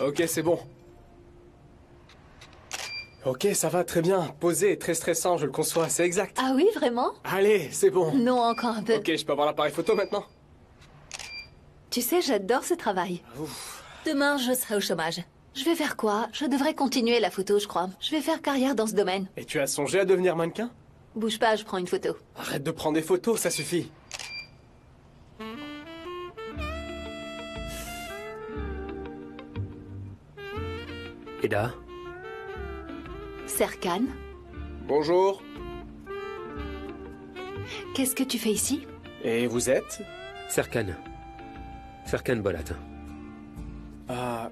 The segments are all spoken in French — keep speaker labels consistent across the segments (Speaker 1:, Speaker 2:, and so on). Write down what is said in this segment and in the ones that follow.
Speaker 1: Ok, c'est bon. Ok, ça va très bien. Posé et très stressant, je le conçois, c'est exact.
Speaker 2: Ah oui, vraiment?
Speaker 1: Allez, c'est bon.
Speaker 2: Non, encore un peu.
Speaker 1: Ok, je peux avoir l'appareil photo maintenant?
Speaker 2: Tu sais, j'adore ce travail.
Speaker 1: Ouf.
Speaker 2: Demain, je serai au chômage. Je vais faire quoi? Je devrais continuer la photo, je crois. Je vais faire carrière dans ce domaine.
Speaker 1: Et tu as songé à devenir mannequin?
Speaker 2: Bouge pas, je prends une photo.
Speaker 1: Arrête de prendre des photos, ça suffit.
Speaker 3: Eda,
Speaker 2: Serkan,
Speaker 1: Bonjour.
Speaker 2: qu'est-ce que tu fais ici?
Speaker 1: Et vous êtes?
Speaker 3: Serkan. Serkan Bolat.
Speaker 1: Ah,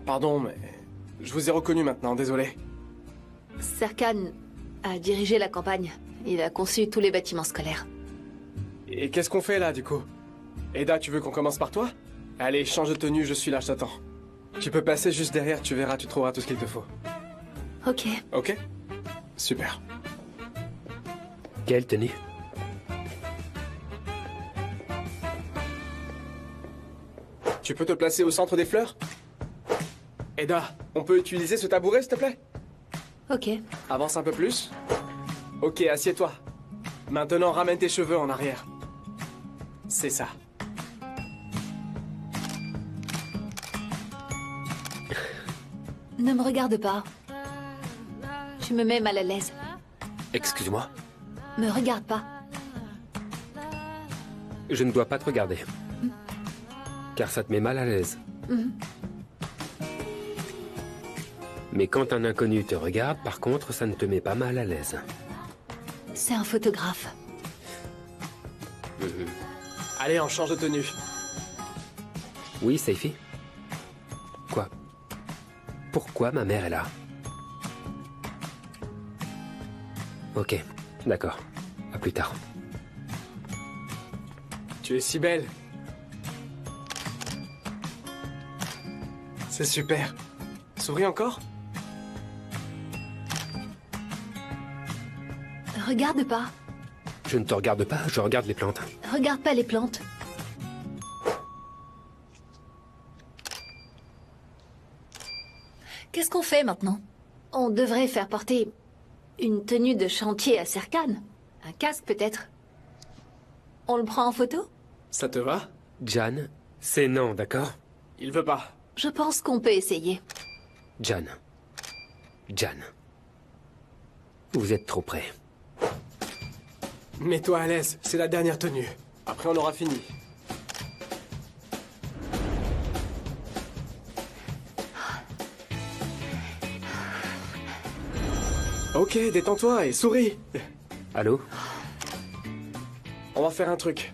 Speaker 1: pardon, mais... Je vous ai reconnu maintenant, désolé.
Speaker 2: Serkan a dirigé la campagne. Il a conçu tous les bâtiments scolaires.
Speaker 1: Et qu'est-ce qu'on fait là, du coup? Eda, tu veux qu'on commence par toi? Allez, change de tenue, je suis là, je t'attends. Tu peux passer juste derrière, tu verras, tu trouveras tout ce qu'il te faut.
Speaker 2: Ok.
Speaker 1: Ok? Super.
Speaker 3: Quelle tenue?
Speaker 1: Tu peux te placer au centre des fleurs? Eda, on peut utiliser ce tabouret, s'il te plaît?
Speaker 2: Ok.
Speaker 1: Avance un peu plus. Ok, assieds-toi. Maintenant, ramène tes cheveux en arrière. C'est ça.
Speaker 2: Ne me regarde pas. Tu me mets mal à l'aise.
Speaker 3: Excuse-moi.
Speaker 2: Me regarde pas.
Speaker 3: Je ne dois pas te regarder. Car ça te met mal à l'aise. Mais quand un inconnu te regarde, par contre, ça ne te met pas mal à l'aise.
Speaker 2: C'est un photographe.
Speaker 1: Allez, on change de tenue.
Speaker 3: Oui, Saifi? Quoi? Pourquoi ma mère est là? Ok, d'accord. À plus tard.
Speaker 1: Tu es si belle. C'est super. Souris encore?
Speaker 2: Regarde pas.
Speaker 3: Je ne te regarde pas, je regarde les plantes.
Speaker 2: Regarde pas les plantes. Qu'est-ce qu'on fait maintenant? On devrait faire porter une tenue de chantier à Serkan. Un casque peut-être. On le prend en photo?
Speaker 1: Ça te va?
Speaker 3: Jan, c'est non, d'accord?
Speaker 1: Il veut pas.
Speaker 2: Je pense qu'on peut essayer.
Speaker 3: Jan. Jan. Vous êtes trop près.
Speaker 1: Mets-toi à l'aise, c'est la dernière tenue. Après, on aura fini. Ok, détends-toi et souris.
Speaker 3: Allô?
Speaker 1: On va faire un truc.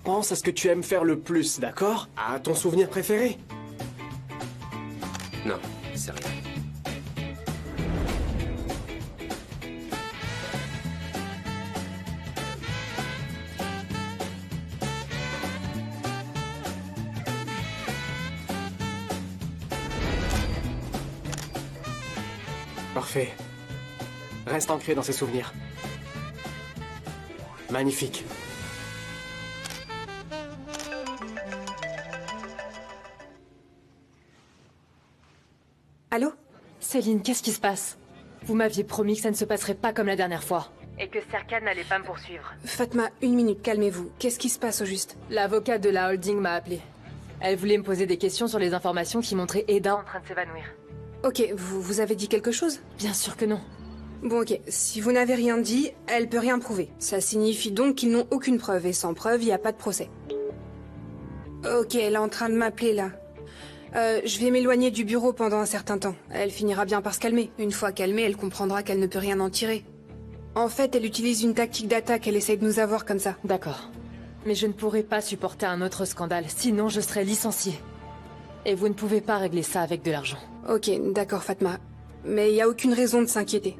Speaker 1: Pense à ce que tu aimes faire le plus, d'accord? À ton souvenir préféré.
Speaker 3: Non, c'est rien.
Speaker 1: Parfait. Reste ancré dans ses souvenirs. Magnifique.
Speaker 4: Allô?
Speaker 5: Céline, qu'est-ce qui se passe? Vous m'aviez promis que ça ne se passerait pas comme la dernière fois. Et que Serkan n'allait pas me poursuivre.
Speaker 4: Fatma, une minute, calmez-vous. Qu'est-ce qui se passe au juste?
Speaker 5: L'avocate de la holding m'a appelé. Elle voulait me poser des questions sur les informations qui montraient Eda en train de s'évanouir.
Speaker 4: Ok, vous avez dit quelque chose?
Speaker 5: Bien sûr que non.
Speaker 4: Bon ok, si vous n'avez rien dit, elle peut rien prouver. Ça signifie donc qu'ils n'ont aucune preuve, et sans preuve, il n'y a pas de procès. Ok, elle est en train de m'appeler là. Je vais m'éloigner du bureau pendant un certain temps. Elle finira bien par se calmer. Une fois calmée, elle comprendra qu'elle ne peut rien en tirer. En fait, elle utilise une tactique d'attaque, elle essaye de nous avoir comme ça.
Speaker 5: D'accord. Mais je ne pourrai pas supporter un autre scandale, sinon je serai licenciée. Et vous ne pouvez pas régler ça avec de l'argent.
Speaker 4: Ok, d'accord Fatma. Mais il n'y a aucune raison de s'inquiéter.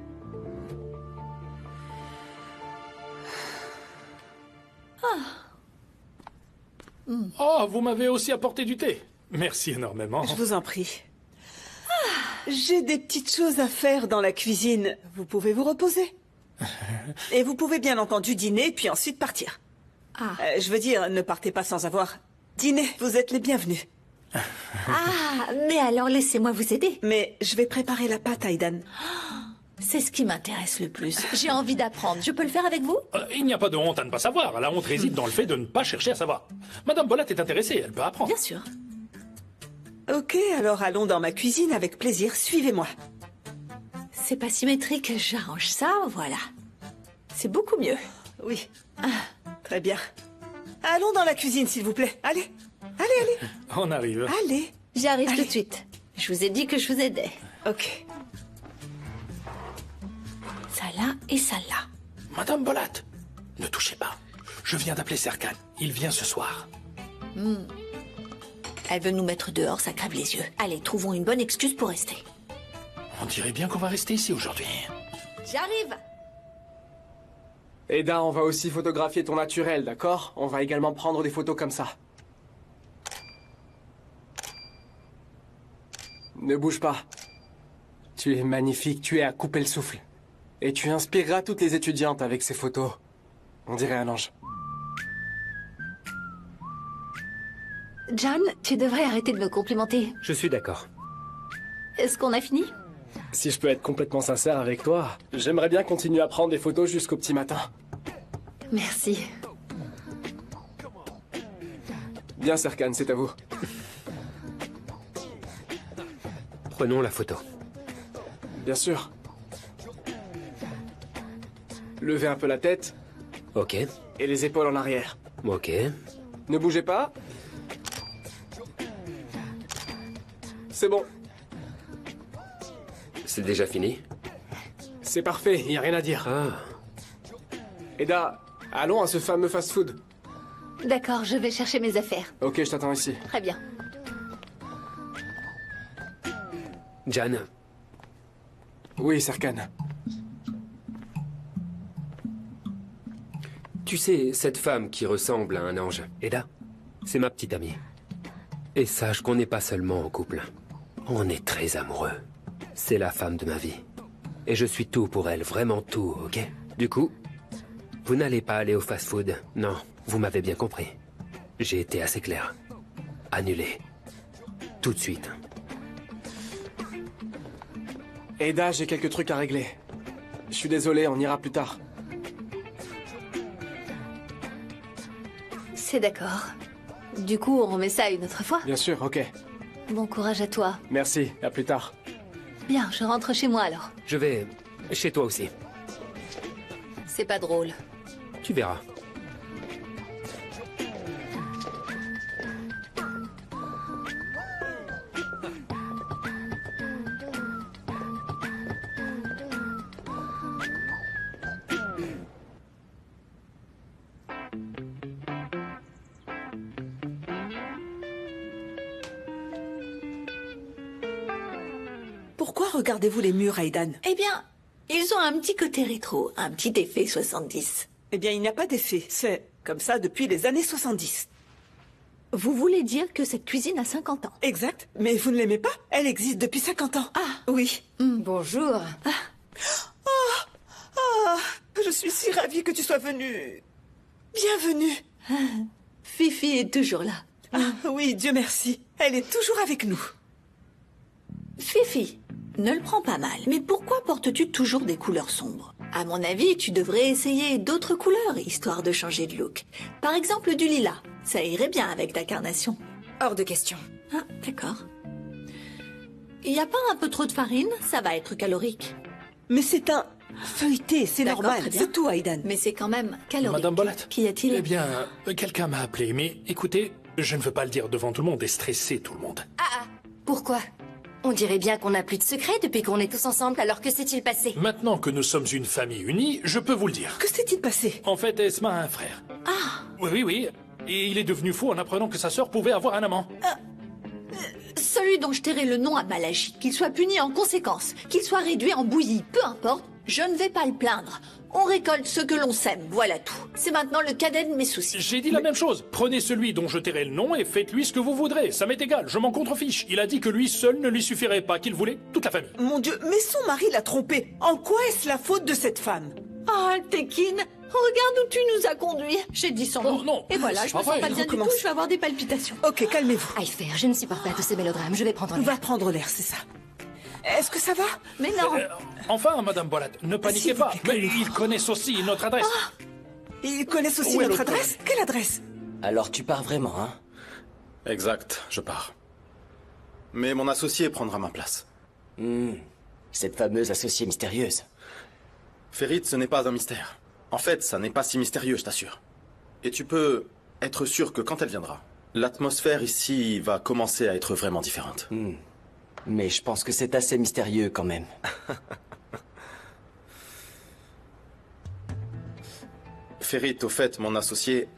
Speaker 6: Oh, vous m'avez aussi apporté du thé. Merci énormément.
Speaker 7: Je vous en prie. J'ai des petites choses à faire dans la cuisine. Vous pouvez vous reposer. Et vous pouvez bien entendu dîner, puis ensuite partir. Je veux dire, ne partez pas sans avoir dîné. Vous êtes les bienvenus.
Speaker 8: Ah, mais alors laissez-moi vous aider.
Speaker 7: Mais je vais préparer la pâte, Aidan.
Speaker 8: C'est ce qui m'intéresse le plus. J'ai envie d'apprendre. Je peux le faire avec vous?
Speaker 6: Il n'y a pas de honte à ne pas savoir. La honte réside dans le fait de ne pas chercher à savoir. Madame Bolat est intéressée, elle peut apprendre.
Speaker 8: Bien sûr.
Speaker 7: Ok, alors allons dans ma cuisine avec plaisir. Suivez-moi.
Speaker 8: C'est pas symétrique, j'arrange ça, voilà. C'est beaucoup mieux.
Speaker 7: Oui. Très bien. Allons dans la cuisine, s'il vous plaît. Allez. Allez.
Speaker 6: On arrive.
Speaker 7: Allez.
Speaker 8: J'arrive
Speaker 7: Allez.
Speaker 8: tout de suite. Je vous ai dit que je vous aidais.
Speaker 7: Ok.
Speaker 8: Ça là et ça là.
Speaker 6: Madame Bolat, ne touchez pas. Je viens d'appeler Serkan. Il vient ce soir.
Speaker 8: Elle veut nous mettre dehors, ça crève les yeux. Allez, trouvons une bonne excuse pour rester.
Speaker 6: On dirait bien qu'on va rester ici aujourd'hui.
Speaker 8: J'arrive.
Speaker 1: Eda, on va aussi photographier ton naturel, d'accord? On va également prendre des photos comme ça. Ne bouge pas. Tu es magnifique, tu es à couper le souffle. Et tu inspireras toutes les étudiantes avec ces photos. On dirait un ange.
Speaker 2: John, tu devrais arrêter de me complimenter.
Speaker 3: Je suis d'accord.
Speaker 2: Est-ce qu'on a fini?
Speaker 1: Si je peux être complètement sincère avec toi, j'aimerais bien continuer à prendre des photos jusqu'au petit matin.
Speaker 2: Merci.
Speaker 1: Bien, Serkan, c'est à vous.
Speaker 3: Prenons la photo.
Speaker 1: Bien sûr. Levez un peu la tête
Speaker 3: Ok.
Speaker 1: et les épaules en arrière.
Speaker 3: Ok.
Speaker 1: Ne bougez pas. C'est bon.
Speaker 3: C'est déjà fini?
Speaker 1: C'est parfait, il n'y a rien à dire.
Speaker 3: Ah.
Speaker 1: Eda, allons à ce fameux fast-food.
Speaker 2: D'accord, je vais chercher mes affaires.
Speaker 1: Ok, je t'attends ici.
Speaker 2: Très bien.
Speaker 3: Jan,
Speaker 1: Oui, Serkan.
Speaker 3: tu sais, cette femme qui ressemble à un ange, Eda, c'est ma petite amie. Et sache qu'on n'est pas seulement en couple. On est très amoureux. C'est la femme de ma vie. Et je suis tout pour elle, vraiment tout, ok? Du coup, vous n'allez pas aller au fast-food. Non, vous m'avez bien compris. J'ai été assez clair. Annulé. Tout de suite.
Speaker 1: Eda, j'ai quelques trucs à régler. Je suis désolé, on ira plus tard.
Speaker 2: C'est d'accord. Du coup, on remet ça une autre fois.
Speaker 1: Bien sûr, ok.
Speaker 2: Bon courage à toi.
Speaker 1: Merci, à plus tard.
Speaker 2: Bien, je rentre chez moi alors.
Speaker 3: Je vais chez toi aussi.
Speaker 8: C'est pas drôle.
Speaker 3: Tu verras.
Speaker 7: Pourquoi regardez-vous les murs, Aidan?
Speaker 8: Eh bien, ils ont un petit côté rétro, un petit effet 70.
Speaker 7: Eh bien, il n'y a pas d'effet. C'est comme ça depuis les années 70.
Speaker 8: Vous voulez dire que cette cuisine a 50 ans?
Speaker 7: Exact. Mais vous ne l'aimez pas? Elle existe depuis 50 ans.
Speaker 8: Ah.
Speaker 7: Oui.
Speaker 2: Bonjour.
Speaker 7: Je suis si ravie que tu sois venue. Bienvenue.
Speaker 8: Fifi est toujours là.
Speaker 7: Oui, Dieu merci. Elle est toujours avec nous.
Speaker 8: Fifi, ne le prends pas mal, mais pourquoi portes-tu toujours des couleurs sombres? À mon avis, tu devrais essayer d'autres couleurs, histoire de changer de look. Par exemple, du lilas. Ça irait bien avec ta carnation.
Speaker 4: Hors de question.
Speaker 8: Ah, d'accord. Il n'y a pas un peu trop de farine? Ça va être calorique.
Speaker 7: Mais c'est un feuilleté, c'est
Speaker 8: D'accord,
Speaker 7: normal.
Speaker 8: très bien.
Speaker 7: C'est tout, Aidan.
Speaker 8: Mais c'est quand même calorique.
Speaker 6: Madame Bolat.
Speaker 8: Qu'y a-t-il?
Speaker 6: Eh bien, quelqu'un m'a appelé, mais écoutez, je ne veux pas le dire devant tout le monde et stresser tout le monde.
Speaker 9: Pourquoi? On dirait bien qu'on n'a plus de secret depuis qu'on est tous ensemble, alors que s'est-il passé?
Speaker 6: Maintenant que nous sommes une famille unie, je peux vous le dire.
Speaker 7: Que s'est-il passé?
Speaker 6: En fait, Esma a un frère.
Speaker 8: Ah,
Speaker 6: Oui. Et il est devenu fou en apprenant que sa sœur pouvait avoir un amant.
Speaker 8: celui dont je tairai le nom a mal agi. Qu'il soit puni en conséquence, qu'il soit réduit en bouillie, peu importe, je ne vais pas le plaindre. On récolte ce que l'on sème, voilà tout. C'est maintenant le cadet de mes soucis.
Speaker 6: J'ai dit la même chose. Prenez celui dont je tairai le nom et faites-lui ce que vous voudrez. Ça m'est égal, je m'en contrefiche. Il a dit que lui seul ne lui suffirait pas, qu'il voulait toute la famille.
Speaker 7: Mon Dieu, mais son mari l'a trompé. En quoi est-ce la faute de cette femme?
Speaker 8: Oh, Tekin, Regarde où tu nous as conduits. J'ai dit son nom.
Speaker 6: Oh, non.
Speaker 8: Et voilà,
Speaker 6: C'est
Speaker 8: je
Speaker 6: pas
Speaker 8: me sens
Speaker 6: vrai.
Speaker 8: pas bien du tout,
Speaker 7: Recommence.
Speaker 8: je vais avoir des palpitations.
Speaker 7: Ok, calmez-vous.
Speaker 9: Aïfer, je ne supporte pas tous ces mélodrames. Je vais prendre
Speaker 7: On
Speaker 9: l'air.
Speaker 7: va prendre l'air, c'est ça. Est-ce que ça va?
Speaker 8: Mais non.
Speaker 6: Enfin, Madame Bolat, ne paniquez
Speaker 7: S'il vous
Speaker 6: pas.
Speaker 7: plaît,
Speaker 6: Mais
Speaker 7: calmez-vous.
Speaker 6: ils connaissent aussi notre adresse.
Speaker 7: Ils connaissent aussi
Speaker 6: Où est
Speaker 7: notre
Speaker 6: l'autre
Speaker 7: adresse? Quelle adresse?
Speaker 10: Alors tu pars vraiment, hein?
Speaker 11: Exact, je pars. Mais mon associé prendra ma place.
Speaker 10: Cette fameuse associée mystérieuse.
Speaker 11: Ferit, ce n'est pas un mystère. En fait, ça n'est pas si mystérieux, je t'assure. Et tu peux être sûr que quand elle viendra, l'atmosphère ici va commencer à être vraiment différente.
Speaker 10: Mais je pense que c'est assez mystérieux quand même.
Speaker 11: Ferit, au fait, mon associé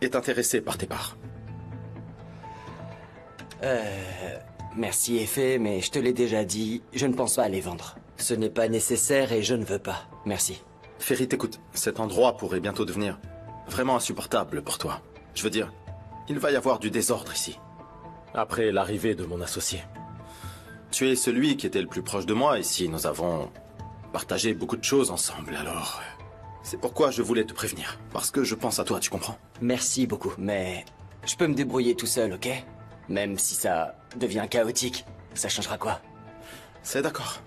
Speaker 11: est intéressé par tes parts.
Speaker 10: Merci Effet, mais je te l'ai déjà dit, je ne pense pas à les vendre. Ce n'est pas nécessaire et je ne veux pas. Merci.
Speaker 11: Ferit, écoute, cet endroit pourrait bientôt devenir vraiment insupportable pour toi. Je veux dire, il va y avoir du désordre ici. Après l'arrivée de mon associé. Tu es celui qui était le plus proche de moi ici. Nous avons partagé beaucoup de choses ensemble, alors... C'est pourquoi je voulais te prévenir. Parce que je pense à toi, tu comprends?
Speaker 10: Merci beaucoup, mais je peux me débrouiller tout seul, ok? Même si ça devient chaotique, ça changera quoi?
Speaker 11: C'est d'accord.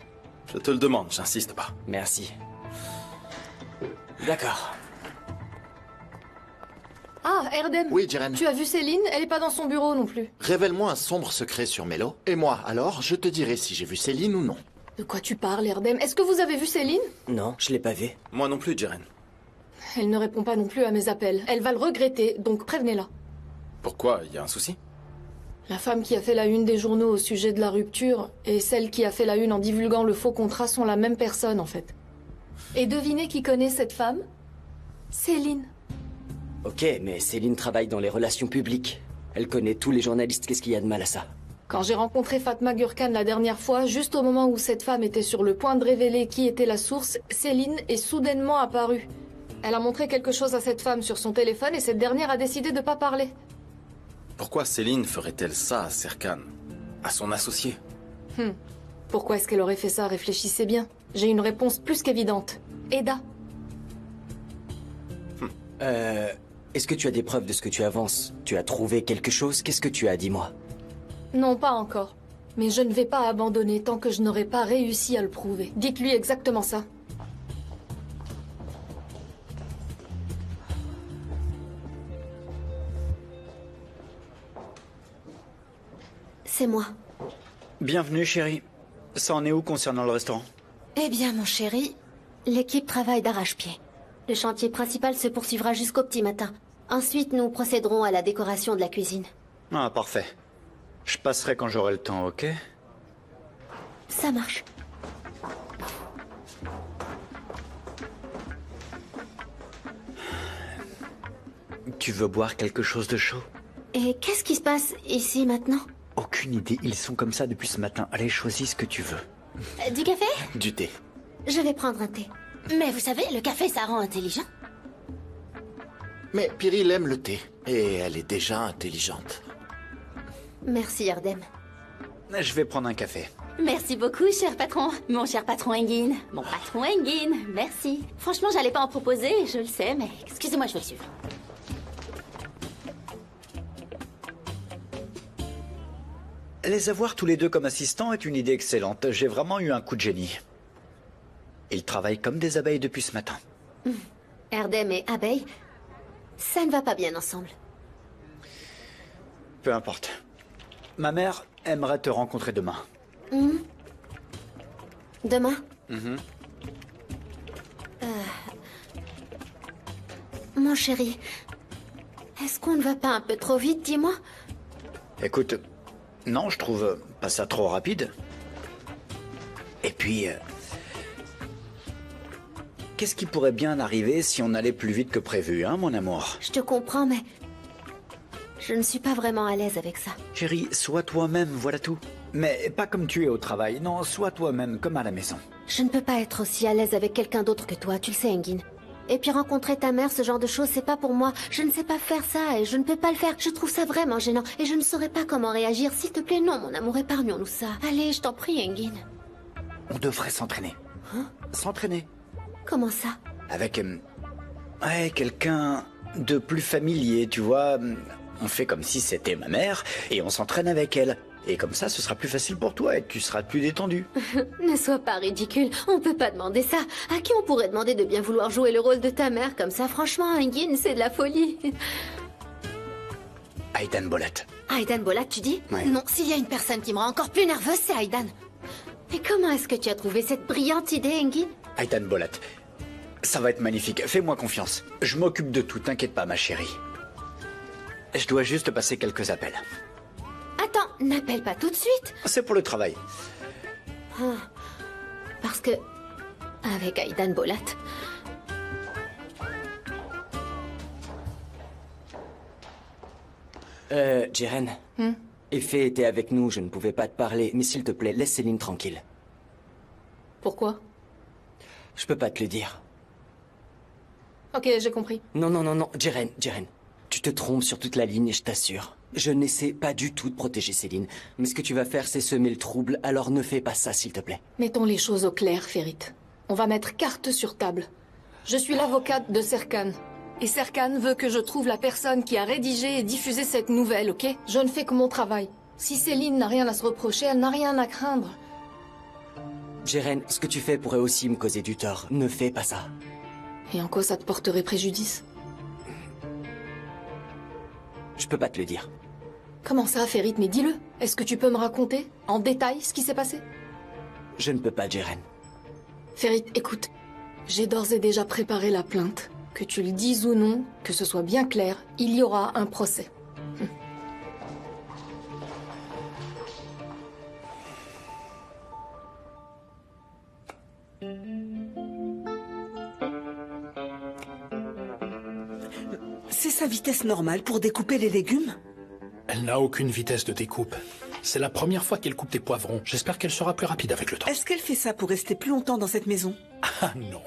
Speaker 11: Je te le demande, j'insiste pas.
Speaker 10: Merci. D'accord.
Speaker 5: Ah, Erdem.
Speaker 12: Oui, Jiren.
Speaker 5: Tu as vu Céline? Elle est pas dans son bureau non plus.
Speaker 12: Révèle-moi un sombre secret sur Mélo, et moi, alors, je te dirai si j'ai vu Céline ou non.
Speaker 5: De quoi tu parles, Erdem? Est-ce que vous avez vu Céline?
Speaker 10: Non, je l'ai pas vu.
Speaker 11: Moi non plus, Jiren.
Speaker 5: Elle ne répond pas non plus à mes appels. Elle va le regretter, donc prévenez-la.
Speaker 11: Pourquoi? Il y a un souci?
Speaker 5: La femme qui a fait la une des journaux au sujet de la rupture et celle qui a fait la une en divulguant le faux contrat sont la même personne, en fait. Et devinez qui connaît cette femme? Céline.
Speaker 10: Ok, mais Céline travaille dans les relations publiques. Elle connaît tous les journalistes, qu'est-ce qu'il y a de mal à ça?
Speaker 5: Quand j'ai rencontré Fatma Gurkhan la dernière fois, juste au moment où cette femme était sur le point de révéler qui était la source, Céline est soudainement apparue. Elle a montré quelque chose à cette femme sur son téléphone et cette dernière a décidé de pas parler.
Speaker 11: Pourquoi Céline ferait-elle ça à Serkan? À son associé?
Speaker 5: Pourquoi est-ce qu'elle aurait fait ça? Réfléchissez bien. J'ai une réponse plus qu'évidente. Eda.
Speaker 10: Est-ce que tu as des preuves de ce que tu avances? Tu as trouvé quelque chose? Qu'est-ce que tu as, dis-moi?
Speaker 5: Non, pas encore. Mais je ne vais pas abandonner tant que je n'aurai pas réussi à le prouver. Dites-lui exactement ça.
Speaker 9: C'est moi.
Speaker 13: Bienvenue, chérie. Ça en est où concernant le restaurant?
Speaker 9: Eh bien, mon chéri, l'équipe travaille d'arrache-pied. Le chantier principal se poursuivra jusqu'au petit matin. Ensuite, nous procéderons à la décoration de la cuisine.
Speaker 13: Ah, parfait. Je passerai quand j'aurai le temps, ok?
Speaker 9: Ça marche.
Speaker 13: Tu veux boire quelque chose de chaud?
Speaker 9: Et qu'est-ce qui se passe ici maintenant?
Speaker 13: Aucune idée, ils sont comme ça depuis ce matin. Allez, choisis ce que tu veux.
Speaker 9: Du café?
Speaker 11: Du thé.
Speaker 9: Je vais prendre un thé. Mais vous savez, le café, ça rend intelligent.
Speaker 12: Mais Pyril aime le thé, et elle est déjà intelligente.
Speaker 9: Merci, Erdem.
Speaker 13: Je vais prendre un café.
Speaker 9: Merci beaucoup, cher patron. Mon cher patron Engin. Mon patron Engin, merci. Franchement, j'allais pas en proposer, je le sais, mais excusez-moi, je vais le suivre.
Speaker 13: Les avoir tous les deux comme assistants est une idée excellente. J'ai vraiment eu un coup de génie. Ils travaillent comme des abeilles depuis ce matin.
Speaker 9: Erdem et abeille, ça ne va pas bien ensemble.
Speaker 13: Peu importe. Ma mère aimerait te rencontrer demain.
Speaker 9: Demain? Mon chéri, est-ce qu'on ne va pas un peu trop vite, dis-moi?
Speaker 13: Écoute, non, je trouve pas ça trop rapide. Et puis... qu'est-ce qui pourrait bien arriver si on allait plus vite que prévu, hein, mon amour?
Speaker 9: Je te comprends, mais... je ne suis pas vraiment à l'aise avec ça.
Speaker 13: Chérie, sois toi-même, voilà tout. Mais pas comme tu es au travail, non, sois toi-même, comme à la maison.
Speaker 9: Je ne peux pas être aussi à l'aise avec quelqu'un d'autre que toi, tu le sais, Engin. Et puis rencontrer ta mère, ce genre de choses, c'est pas pour moi. Je ne sais pas faire ça et je ne peux pas le faire. Je trouve ça vraiment gênant et je ne saurais pas comment réagir. S'il te plaît, non, mon amour, épargnons-nous ça. Allez, je t'en prie, Engin.
Speaker 13: On devrait s'entraîner.
Speaker 9: Hein?
Speaker 13: S'entraîner.
Speaker 9: Comment ça?
Speaker 13: Avec Ouais, quelqu'un de plus familier, tu vois. On fait comme si c'était ma mère et on s'entraîne avec elle. Et comme ça, ce sera plus facile pour toi et tu seras plus détendu.
Speaker 9: Ne sois pas ridicule, on peut pas demander ça. À qui on pourrait demander de bien vouloir jouer le rôle de ta mère comme ça? Franchement, Engin, c'est de la folie.
Speaker 13: Aidan Bolat.
Speaker 9: Aidan Bolat, tu dis?
Speaker 13: Ouais.
Speaker 9: Non, s'il y a une personne qui me rend encore plus nerveuse, c'est Aidan. Et comment est-ce que tu as trouvé cette brillante idée, Engin?
Speaker 13: Aidan Bolat. Ça va être magnifique, fais-moi confiance. Je m'occupe de tout, t'inquiète pas, ma chérie. Je dois juste passer quelques appels.
Speaker 9: Attends, n'appelle pas tout de suite.
Speaker 13: C'est pour le travail.
Speaker 9: Ah, parce que... avec Aidan Bolat...
Speaker 10: Jiren. Effet était avec nous, je ne pouvais pas te parler, mais s'il te plaît, laisse Céline tranquille.
Speaker 5: Pourquoi?
Speaker 10: Je peux pas te le dire.
Speaker 5: Ok, j'ai compris.
Speaker 10: Non, Jiren. Tu te trompes sur toute la ligne, je t'assure. Je n'essaie pas du tout de protéger Céline. Mais ce que tu vas faire, c'est semer le trouble, alors ne fais pas ça, s'il te plaît.
Speaker 5: Mettons les choses au clair, Ferit. On va mettre carte sur table. Je suis l'avocate de Serkan. Et Serkan veut que je trouve la personne qui a rédigé et diffusé cette nouvelle, ok? Je ne fais que mon travail. Si Céline n'a rien à se reprocher, elle n'a rien à craindre.
Speaker 10: Jiren, ce que tu fais pourrait aussi me causer du tort. Ne fais pas ça.
Speaker 5: Et en quoi ça te porterait préjudice?
Speaker 10: Je peux pas te le dire.
Speaker 5: Comment ça, Ferit? Mais dis-le. Est-ce que tu peux me raconter, en détail, ce qui s'est passé?
Speaker 10: Je ne peux pas, Jiren.
Speaker 5: Ferit, écoute. J'ai d'ores et déjà préparé la plainte. Que tu le dises ou non, que ce soit bien clair, il y aura un procès.
Speaker 7: C'est sa vitesse normale pour découper les légumes?
Speaker 6: Elle n'a aucune vitesse de découpe. C'est la première fois qu'elle coupe des poivrons. J'espère qu'elle sera plus rapide avec le temps.
Speaker 7: Est-ce qu'elle fait ça pour rester plus longtemps dans cette maison?
Speaker 6: Ah non.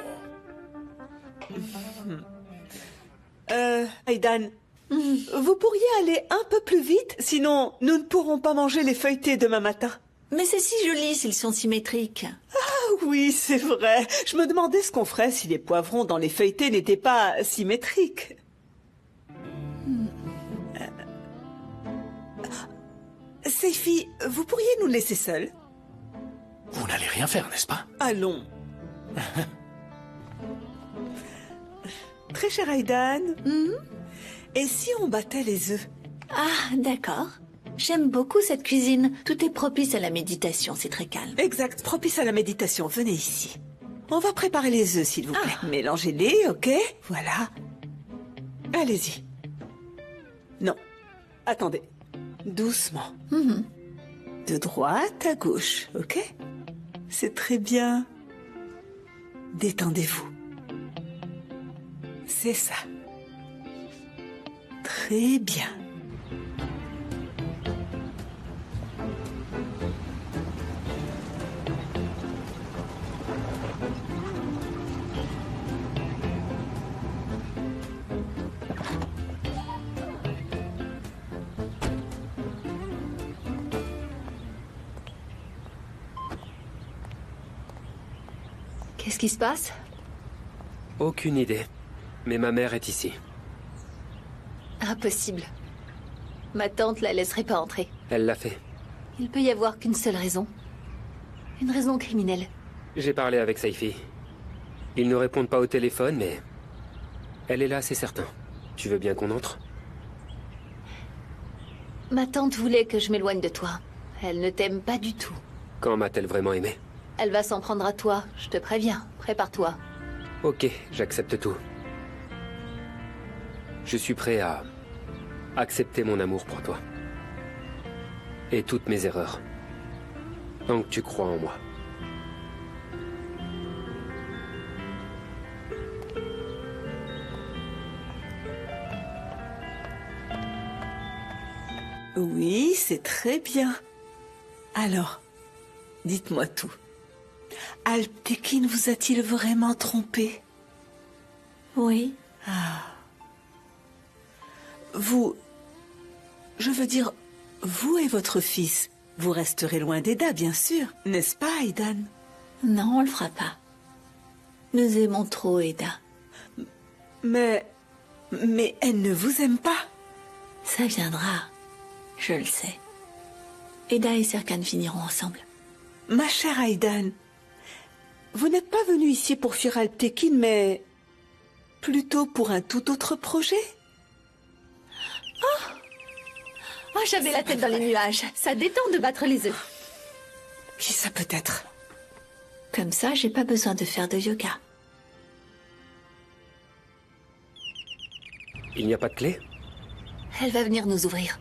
Speaker 7: Aidan, vous pourriez aller un peu plus vite? Sinon, nous ne pourrons pas manger les feuilletés demain matin.
Speaker 8: Mais c'est si joli s'ils sont symétriques.
Speaker 7: Ah oui, c'est vrai. Je me demandais ce qu'on ferait si les poivrons dans les feuilletés n'étaient pas symétriques. Seifi, vous pourriez nous laisser seuls?
Speaker 6: Vous n'allez rien faire, n'est-ce pas?
Speaker 7: Allons. Très cher Aidan. Et si on battait les œufs?
Speaker 8: Ah, d'accord. J'aime beaucoup cette cuisine. Tout est propice à la méditation, c'est très calme.
Speaker 7: Exact, propice à la méditation. Venez ici. On va préparer les œufs, s'il vous plaît. Mélangez-les, ok? Voilà. Allez-y. Non. Attendez. Doucement. De droite à gauche, ok? C'est très bien. Détendez-vous. C'est ça. Très bien.
Speaker 2: Qu'est-ce qui se passe?
Speaker 3: Aucune idée. Mais ma mère est ici.
Speaker 2: Impossible. Ma tante la laisserait pas entrer.
Speaker 3: Elle l'a fait.
Speaker 2: Il peut y avoir qu'une seule raison. Une raison criminelle.
Speaker 3: J'ai parlé avec Saifi. Ils ne répondent pas au téléphone, mais... elle est là, c'est certain. Tu veux bien qu'on entre?
Speaker 2: Ma tante voulait que je m'éloigne de toi. Elle ne t'aime pas du tout.
Speaker 3: Quand m'a-t-elle vraiment aimé?
Speaker 2: Elle va s'en prendre à toi, je te préviens. Prépare-toi.
Speaker 3: Ok, j'accepte tout. Je suis prêt à accepter mon amour pour toi. Et toutes mes erreurs. Tant que tu crois en moi.
Speaker 7: Oui, c'est très bien. Alors, dites-moi tout. Alptekin vous a-t-il vraiment trompé?
Speaker 8: Oui.
Speaker 7: Ah. Vous... Je veux dire, vous et votre fils, vous resterez loin d'Eda, bien sûr, n'est-ce pas, Aidan?
Speaker 8: Non, on le fera pas. Nous aimons trop Eda.
Speaker 7: Mais elle ne vous aime pas.
Speaker 8: Ça viendra. Je le sais. Eda et Serkan finiront ensemble.
Speaker 7: Ma chère Aydan, vous n'êtes pas venue ici pour fuir Alptekin, mais plutôt pour un tout autre projet.
Speaker 8: Oh, j'avais la tête dans les nuages. Ça détend de battre les œufs.
Speaker 7: Qui ça peut être?
Speaker 8: Comme ça, j'ai pas besoin de faire de yoga.
Speaker 3: Il n'y a pas de clé?
Speaker 8: Elle va venir nous ouvrir.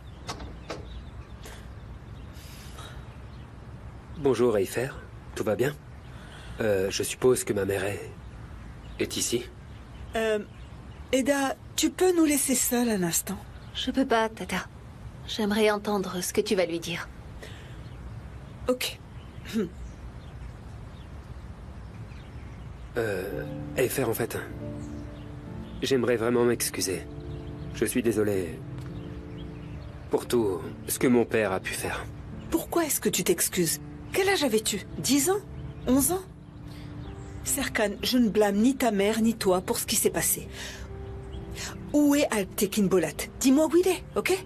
Speaker 3: Bonjour, Eifer. Tout va bien? Je suppose que ma mère est ici?
Speaker 7: Eda, tu peux nous laisser seuls un instant?
Speaker 2: Je peux pas, Tata. J'aimerais entendre ce que tu vas lui dire.
Speaker 7: Ok.
Speaker 3: Eifer, en fait, j'aimerais vraiment m'excuser. Je suis désolé pour tout ce que mon père a pu faire.
Speaker 7: Pourquoi est-ce que tu t'excuses? Quel âge avais-tu? 10 ans? 11 ans? Serkan, je ne blâme ni ta mère ni toi pour ce qui s'est passé. Où est Alptekin Bolat? Dis-moi où il est, ok?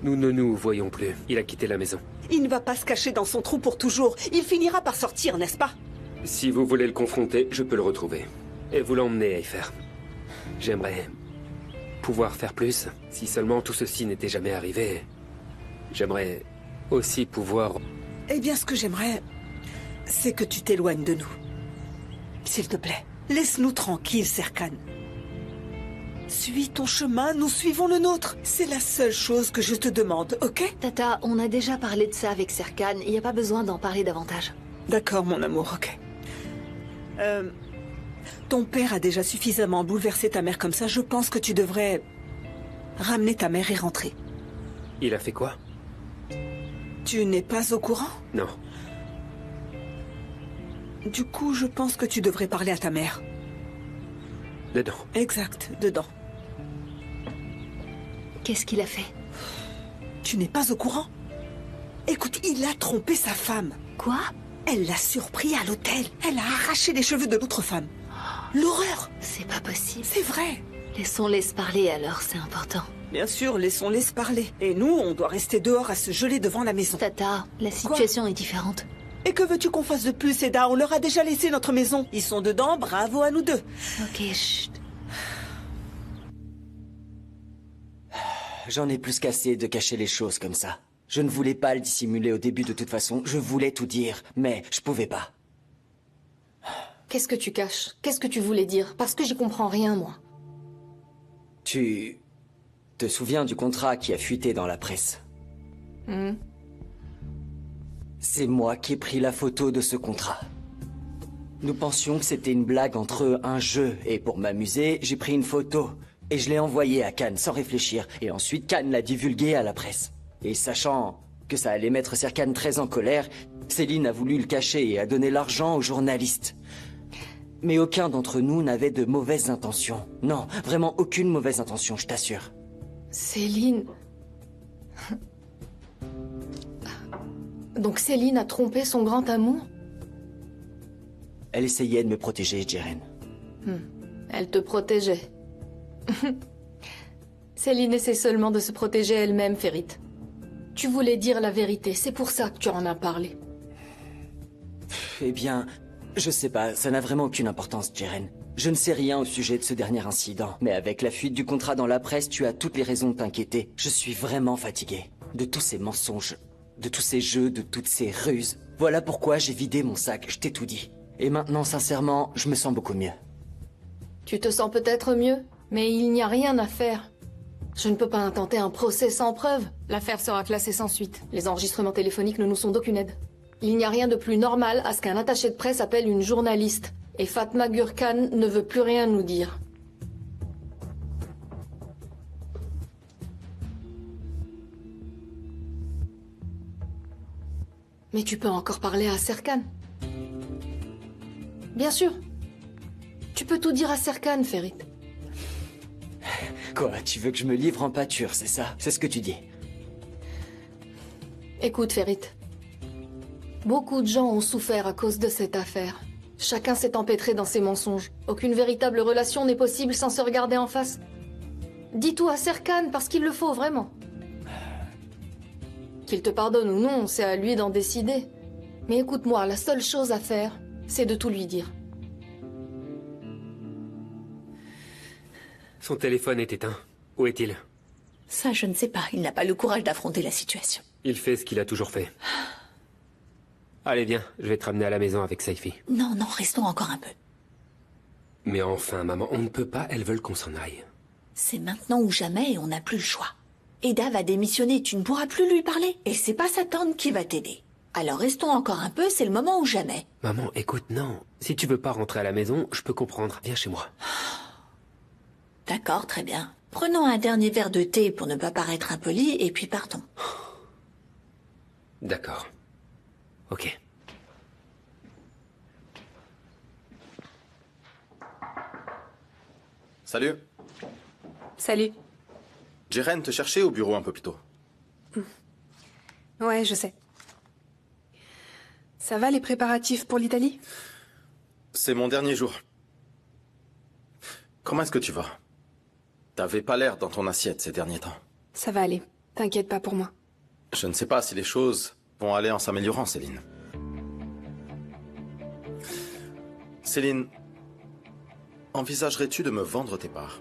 Speaker 3: Nous ne nous voyons plus. Il a quitté la maison.
Speaker 7: Il ne va pas se cacher dans son trou pour toujours. Il finira par sortir, n'est-ce pas?
Speaker 3: Si vous voulez le confronter, je peux le retrouver. Et vous l'emmener, Eifer. J'aimerais pouvoir faire plus. Si seulement tout ceci n'était jamais arrivé, j'aimerais aussi pouvoir...
Speaker 7: Eh bien, ce que j'aimerais, c'est que tu t'éloignes de nous. S'il te plaît, laisse-nous tranquilles, Serkan. Suis ton chemin, nous suivons le nôtre. C'est la seule chose que je te demande, ok?
Speaker 2: Tata, on a déjà parlé de ça avec Serkan. Il n'y a pas besoin d'en parler davantage.
Speaker 7: D'accord, mon amour, ok. Ton père a déjà suffisamment bouleversé ta mère comme ça. Je pense que tu devrais ramener ta mère et rentrer.
Speaker 3: Il a fait quoi?
Speaker 7: Tu n'es pas au courant?
Speaker 3: Non.
Speaker 7: Du coup, je pense que tu devrais parler à ta mère.
Speaker 3: Dedans.
Speaker 7: Exact, dedans.
Speaker 2: Qu'est-ce qu'il a fait?
Speaker 7: Tu n'es pas au courant? Écoute, il a trompé sa femme.
Speaker 2: Quoi?
Speaker 7: Elle l'a surpris à l'hôtel. Elle a arraché les cheveux de l'autre femme. L'horreur!
Speaker 2: C'est pas possible.
Speaker 7: C'est vrai.
Speaker 2: Laissons-les se parler alors, c'est important.
Speaker 7: Bien sûr, laissons-les se parler. Et nous, on doit rester dehors à se geler devant la maison.
Speaker 2: Tata, la situation est différente.
Speaker 7: Et que veux-tu qu'on fasse de plus, Eda? On leur a déjà laissé notre maison. Ils sont dedans, bravo à nous deux.
Speaker 2: Ok, chut.
Speaker 10: J'en ai plus qu'assez de cacher les choses comme ça. Je ne voulais pas le dissimuler au début de toute façon. Je voulais tout dire, mais je pouvais pas.
Speaker 5: Qu'est-ce que tu caches? Qu'est-ce que tu voulais dire? Parce que j'y comprends rien, moi.
Speaker 10: Tu te souviens du contrat qui a fuité dans la presse? C'est moi qui ai pris la photo de ce contrat. Nous pensions que c'était une blague entre eux, un jeu, et pour m'amuser, j'ai pris une photo. Et je l'ai envoyée à Khan sans réfléchir, et ensuite Khan l'a divulguée à la presse. Et sachant que ça allait mettre Serkan très en colère, Céline a voulu le cacher et a donné l'argent aux journalistes. Mais aucun d'entre nous n'avait de mauvaises intentions. Non, vraiment aucune mauvaise intention, je t'assure.
Speaker 5: Céline... Donc Céline a trompé son grand amour?
Speaker 10: Elle essayait de me protéger, Jeren.
Speaker 5: Elle te protégeait. Céline essaie seulement de se protéger elle-même, Ferit. Tu voulais dire la vérité, c'est pour ça que tu en as parlé.
Speaker 10: Eh bien, je sais pas, ça n'a vraiment aucune importance, Jeren. Je ne sais rien au sujet de ce dernier incident, mais avec la fuite du contrat dans la presse, tu as toutes les raisons de t'inquiéter. Je suis vraiment fatigué de tous ces mensonges, de tous ces jeux, de toutes ces ruses. Voilà pourquoi j'ai vidé mon sac, je t'ai tout dit. Et maintenant, sincèrement, je me sens beaucoup mieux.
Speaker 5: Tu te sens peut-être mieux, mais il n'y a rien à faire. Je ne peux pas intenter un procès sans preuve. L'affaire sera classée sans suite. Les enregistrements téléphoniques ne nous sont d'aucune aide. Il n'y a rien de plus normal à ce qu'un attaché de presse appelle une journaliste. Et Fatma Gurkhan ne veut plus rien nous dire. Mais tu peux encore parler à Serkan. Bien sûr. Tu peux tout dire à Serkan, Ferit.
Speaker 10: Quoi, tu veux que je me livre en pâture, c'est ça? C'est ce que tu dis?
Speaker 5: Écoute, Ferit. Beaucoup de gens ont souffert à cause de cette affaire. Chacun s'est empêtré dans ses mensonges. Aucune véritable relation n'est possible sans se regarder en face. Dis tout à Serkan parce qu'il le faut vraiment. Qu'il te pardonne ou non, c'est à lui d'en décider. Mais écoute-moi, la seule chose à faire, c'est de tout lui dire.
Speaker 3: Son téléphone est éteint. Où est-il?
Speaker 8: Ça, je ne sais pas. Il n'a pas le courage d'affronter la situation.
Speaker 3: Il fait ce qu'il a toujours fait. Allez, viens, je vais te ramener à la maison avec Saifi.
Speaker 8: Non, non, restons encore un peu.
Speaker 3: Mais enfin, maman, on ne peut pas, elles veulent qu'on s'en aille.
Speaker 8: C'est maintenant ou jamais et on n'a plus le choix. Eda va démissionner, tu ne pourras plus lui parler. Et c'est pas sa tante qui va t'aider. Alors restons encore un peu, c'est le moment ou jamais.
Speaker 3: Maman, écoute, non. Si tu veux pas rentrer à la maison, je peux comprendre. Viens chez moi.
Speaker 8: D'accord, très bien. Prenons un dernier verre de thé pour ne pas paraître impoli et puis partons.
Speaker 3: D'accord. Ok.
Speaker 11: Salut.
Speaker 4: Salut.
Speaker 11: Jeren te cherchait au bureau un peu plus tôt.
Speaker 4: Ouais, je sais. Ça va les préparatifs pour l'Italie?
Speaker 11: C'est mon dernier jour. Comment est-ce que tu vas? T'avais pas l'air dans ton assiette ces derniers temps.
Speaker 4: Ça va aller. T'inquiète pas pour moi.
Speaker 11: Je ne sais pas si les choses vont aller en s'améliorant, Céline. Céline, envisagerais-tu de me vendre tes parts?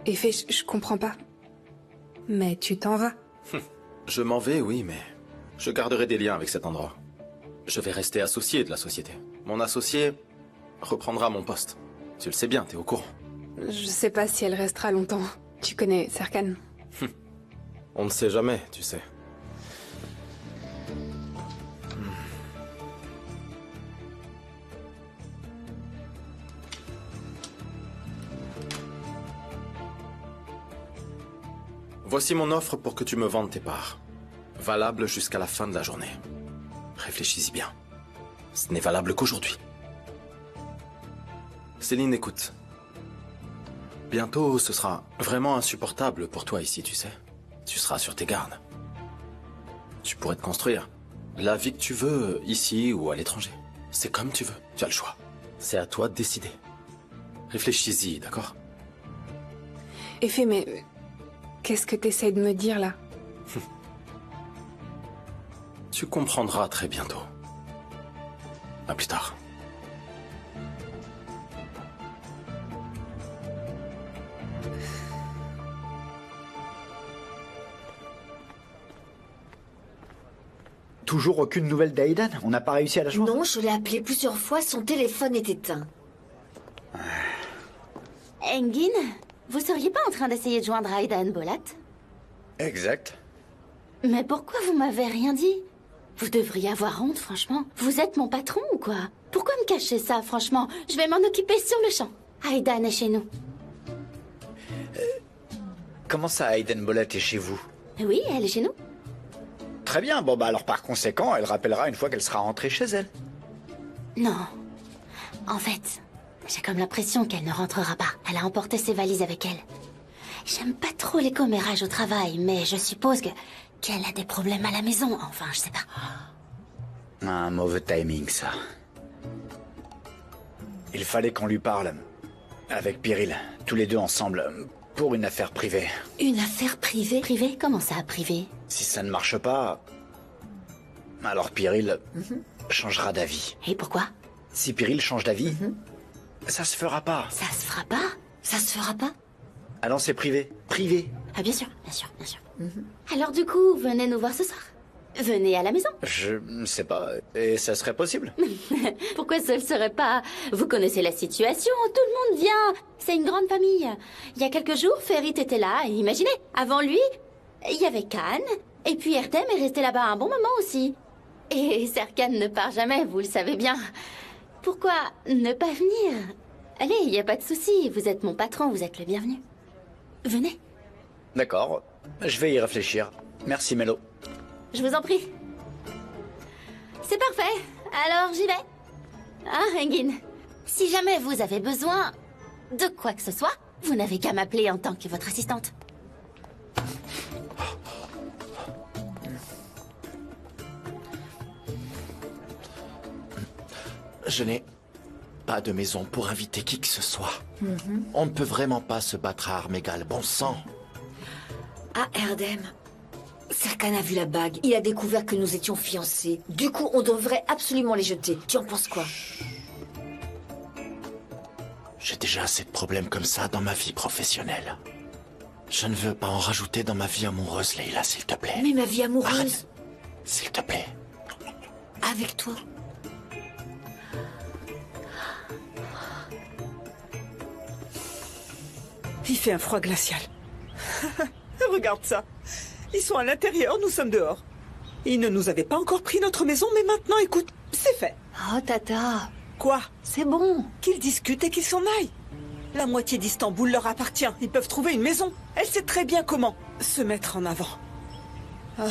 Speaker 4: Effet, je comprends pas. Mais tu t'en vas.
Speaker 11: Je m'en vais, oui, mais je garderai des liens avec cet endroit. Je vais rester associé de la société. Mon associé reprendra mon poste. Tu le sais bien, t'es au courant.
Speaker 4: Je sais pas si elle restera longtemps. Tu connais Serkan.
Speaker 11: On ne sait jamais, tu sais. Voici mon offre pour que tu me vendes tes parts. Valable jusqu'à la fin de la journée. Réfléchis-y bien. Ce n'est valable qu'aujourd'hui. Céline, écoute. Bientôt, ce sera vraiment insupportable pour toi ici, tu sais. Tu seras sur tes gardes. Tu pourrais te construire la vie que tu veux, ici ou à l'étranger. C'est comme tu veux, tu as le choix. C'est à toi de décider. Réfléchis-y, d'accord?
Speaker 4: Effet, mais... Qu'est-ce que t'essayes de me dire, là?
Speaker 11: Tu comprendras très bientôt. À plus tard.
Speaker 13: Toujours aucune nouvelle d'Aidan? On n'a pas réussi à la joindre?
Speaker 9: Non, je l'ai appelé plusieurs fois, son téléphone est éteint. Engin, vous seriez pas en train d'essayer de joindre Aidan Bolat?
Speaker 13: Exact.
Speaker 9: Mais pourquoi vous m'avez rien dit? Vous devriez avoir honte, franchement. Vous êtes mon patron ou quoi? Pourquoi me cacher ça, franchement? Je vais m'en occuper sur le champ. Aidan est chez nous.
Speaker 13: Comment ça, Aidan Bolat est chez vous?
Speaker 9: Oui, elle est chez nous.
Speaker 13: Très bien, bon bah alors par conséquent, elle rappellera une fois qu'elle sera rentrée chez elle.
Speaker 9: Non. En fait, j'ai comme l'impression qu'elle ne rentrera pas. Elle a emporté ses valises avec elle. J'aime pas trop les commérages au travail, mais je suppose qu'elle a des problèmes à la maison. Enfin, je sais pas.
Speaker 13: Un mauvais timing, ça. Il fallait qu'on lui parle. Avec Pyril, tous les deux ensemble, pour une affaire privée.
Speaker 9: Une affaire privée? Privée? Comment ça, privée?
Speaker 13: Si ça ne marche pas, alors Pyril changera d'avis.
Speaker 9: Et pourquoi?
Speaker 13: Si Pyril change d'avis, ça se fera pas.
Speaker 9: Ça se fera pas? Ça se fera pas?
Speaker 13: Alors c'est privé. Privé.
Speaker 9: Ah bien sûr, bien sûr, bien sûr. Alors du coup, venez nous voir ce soir. Venez à la maison.
Speaker 13: Je ne sais pas. Et ça serait possible?
Speaker 9: Pourquoi ce ne serait pas? Vous connaissez la situation, tout le monde vient. C'est une grande famille. Il y a quelques jours, Ferit était là, et imaginez, avant lui, il y avait Khan, et puis Ertem est resté là-bas un bon moment aussi. Et Serkan ne part jamais, vous le savez bien. Pourquoi ne pas venir? Allez, il n'y a pas de souci, vous êtes mon patron, vous êtes le bienvenu. Venez.
Speaker 13: D'accord, je vais y réfléchir. Merci Mélo.
Speaker 9: Je vous en prie. C'est parfait. Alors, j'y vais. Hein, Engin? Si jamais vous avez besoin de quoi que ce soit, vous n'avez qu'à m'appeler en tant que votre assistante.
Speaker 12: Je n'ai pas de maison pour inviter qui que ce soit. On ne peut vraiment pas se battre à armes égales, bon sang.
Speaker 8: Ah, Erdem. Serkan a vu la bague. Il a découvert que nous étions fiancés. Du coup, on devrait absolument les jeter. Tu en penses quoi?
Speaker 12: J'ai déjà assez de problèmes comme ça dans ma vie professionnelle. Je ne veux pas en rajouter dans ma vie amoureuse, Leila, s'il te plaît.
Speaker 8: Mais ma vie amoureuse...
Speaker 12: Arrête. S'il te plaît.
Speaker 8: Avec toi.
Speaker 7: Il fait un froid glacial. Regarde ça. Ils sont à l'intérieur, nous sommes dehors. Ils ne nous avaient pas encore pris notre maison, mais maintenant, écoute, c'est fait.
Speaker 2: Oh, Tata.
Speaker 7: Quoi?
Speaker 2: C'est bon.
Speaker 7: Qu'ils discutent et qu'ils s'en aillent. La moitié d'Istanbul leur appartient. Ils peuvent trouver une maison. Elle sait très bien comment se mettre en avant. Ah,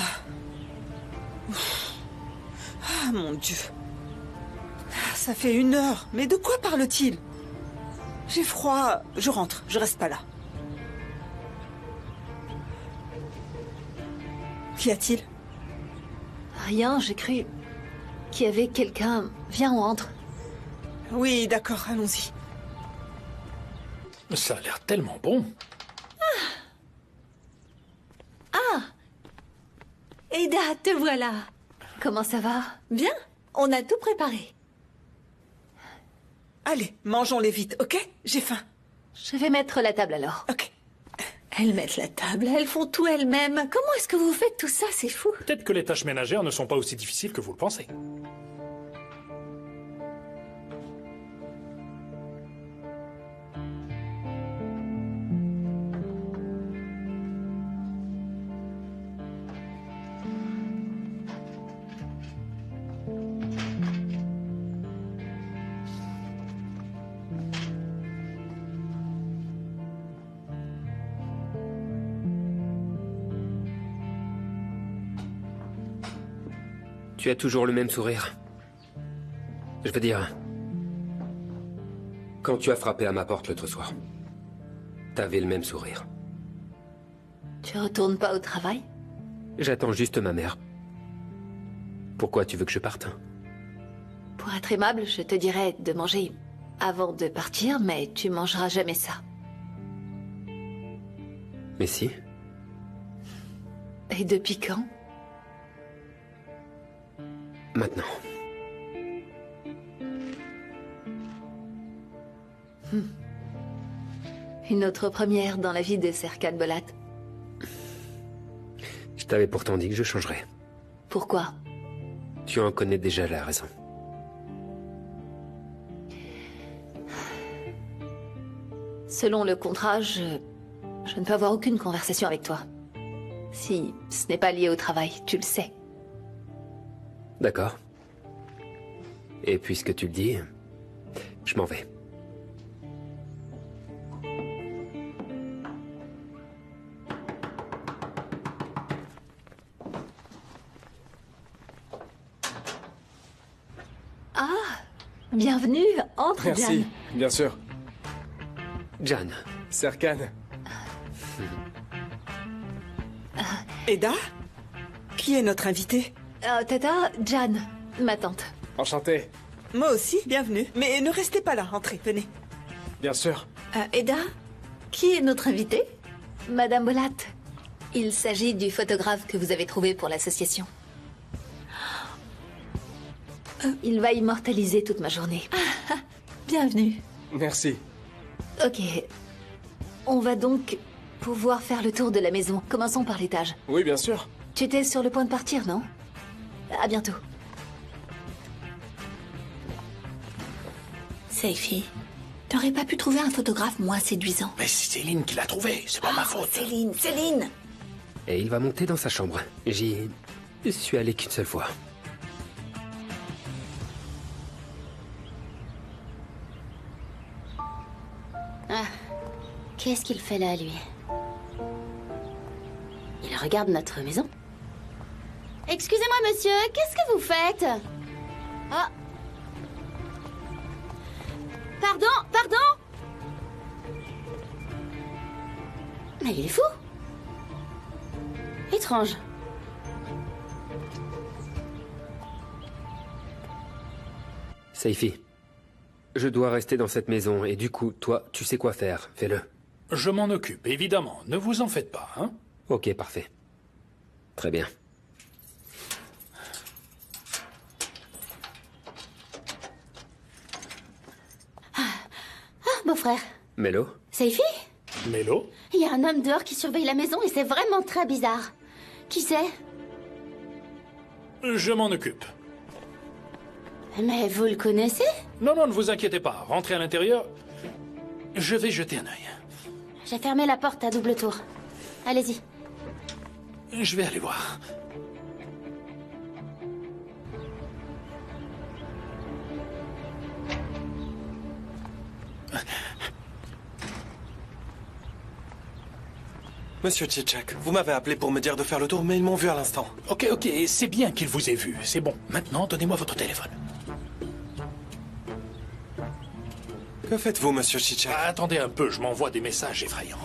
Speaker 7: mon Dieu. Ça fait 1 heure. Mais de quoi parle-t-il? J'ai froid. Je rentre. Je reste pas là. Qu'y a-t-il?
Speaker 2: Rien, j'ai cru qu'il y avait quelqu'un. Viens, on entre.
Speaker 7: Oui, d'accord, allons-y.
Speaker 6: Ça a l'air tellement bon.
Speaker 8: Eda, te voilà.
Speaker 2: Comment ça va?
Speaker 8: Bien, on a tout préparé.
Speaker 7: Allez, mangeons-les vite, ok? J'ai faim.
Speaker 2: Je vais mettre la table alors.
Speaker 7: Ok.
Speaker 8: Elles mettent la table, elles font tout elles-mêmes. Comment est-ce que vous faites tout ça? C'est fou.
Speaker 6: Peut-être que les tâches ménagères ne sont pas aussi difficiles que vous le pensez.
Speaker 3: Tu as toujours le même sourire. Je veux dire... Quand tu as frappé à ma porte l'autre soir, t'avais le même sourire.
Speaker 2: Tu retournes pas au travail?
Speaker 3: J'attends juste ma mère. Pourquoi tu veux que je parte?
Speaker 2: Pour être aimable, je te dirais de manger avant de partir, mais tu mangeras jamais ça.
Speaker 3: Mais si.
Speaker 2: Et depuis quand?
Speaker 3: Maintenant.
Speaker 2: Une autre première dans la vie de Serkan Bolat.
Speaker 3: Je t'avais pourtant dit que je changerais.
Speaker 2: Pourquoi?
Speaker 3: Tu en connais déjà la raison.
Speaker 2: Selon le contrat, je ne peux avoir aucune conversation avec toi. Si ce n'est pas lié au travail, tu le sais.
Speaker 3: D'accord. Et puisque tu le dis, je m'en vais.
Speaker 2: Ah, bienvenue, entre,
Speaker 1: Merci,
Speaker 2: Jan.
Speaker 1: bien sûr.
Speaker 3: Jan.
Speaker 1: Serkan.
Speaker 7: Eda? Qui est notre invité?
Speaker 2: Tata, Jan, ma tante.
Speaker 1: Enchanté.
Speaker 7: Moi aussi, bienvenue. Mais ne restez pas là, entrez, venez.
Speaker 1: Bien sûr.
Speaker 8: Eda, qui est notre invité?
Speaker 2: Madame Bolat.
Speaker 8: Il s'agit du photographe que vous avez trouvé pour l'association.
Speaker 2: Il va immortaliser toute ma journée.
Speaker 8: Bienvenue.
Speaker 1: Merci.
Speaker 2: Ok. On va donc pouvoir faire le tour de la maison. Commençons par l'étage.
Speaker 1: Oui, bien sûr.
Speaker 2: Tu étais sur le point de partir, non? À bientôt.
Speaker 8: Seifi, t'aurais pas pu trouver un photographe moins séduisant?
Speaker 12: Mais c'est Céline qui l'a trouvé, c'est pas ma faute.
Speaker 8: Céline!
Speaker 3: Et il va monter dans sa chambre. J'y suis allé qu'une seule fois.
Speaker 9: Ah, qu'est-ce qu'il fait là, lui? Il regarde notre maison. Excusez-moi, monsieur, qu'est-ce que vous faites? Ah. Pardon? Mais il est fou. Étrange.
Speaker 3: Seifi, Je dois rester dans cette maison, et du coup, toi, tu sais quoi faire. Fais-le.
Speaker 6: Je m'en occupe, évidemment. Ne vous en faites pas, hein?
Speaker 3: Ok, parfait. Très bien.
Speaker 9: Beau-frère.
Speaker 3: Mélo?
Speaker 9: Seifi?
Speaker 6: Mélo?
Speaker 9: Il y a un homme dehors qui surveille la maison et c'est vraiment très bizarre. Qui c'est?
Speaker 6: Je m'en occupe.
Speaker 9: Mais vous le connaissez?
Speaker 6: Non, non, ne vous inquiétez pas. Rentrez à l'intérieur. Je vais jeter un œil.
Speaker 9: J'ai fermé la porte à double tour. Allez-y.
Speaker 6: Je vais aller voir.
Speaker 1: Monsieur Tchitchak, vous m'avez appelé pour me dire de faire le tour, mais ils m'ont vu à l'instant.
Speaker 6: Ok, c'est bien qu'il vous ait vu. C'est bon. Maintenant, donnez-moi votre téléphone.
Speaker 1: Que faites-vous, monsieur Tchitchak?
Speaker 6: Attendez un peu, je m'envoie des messages effrayants.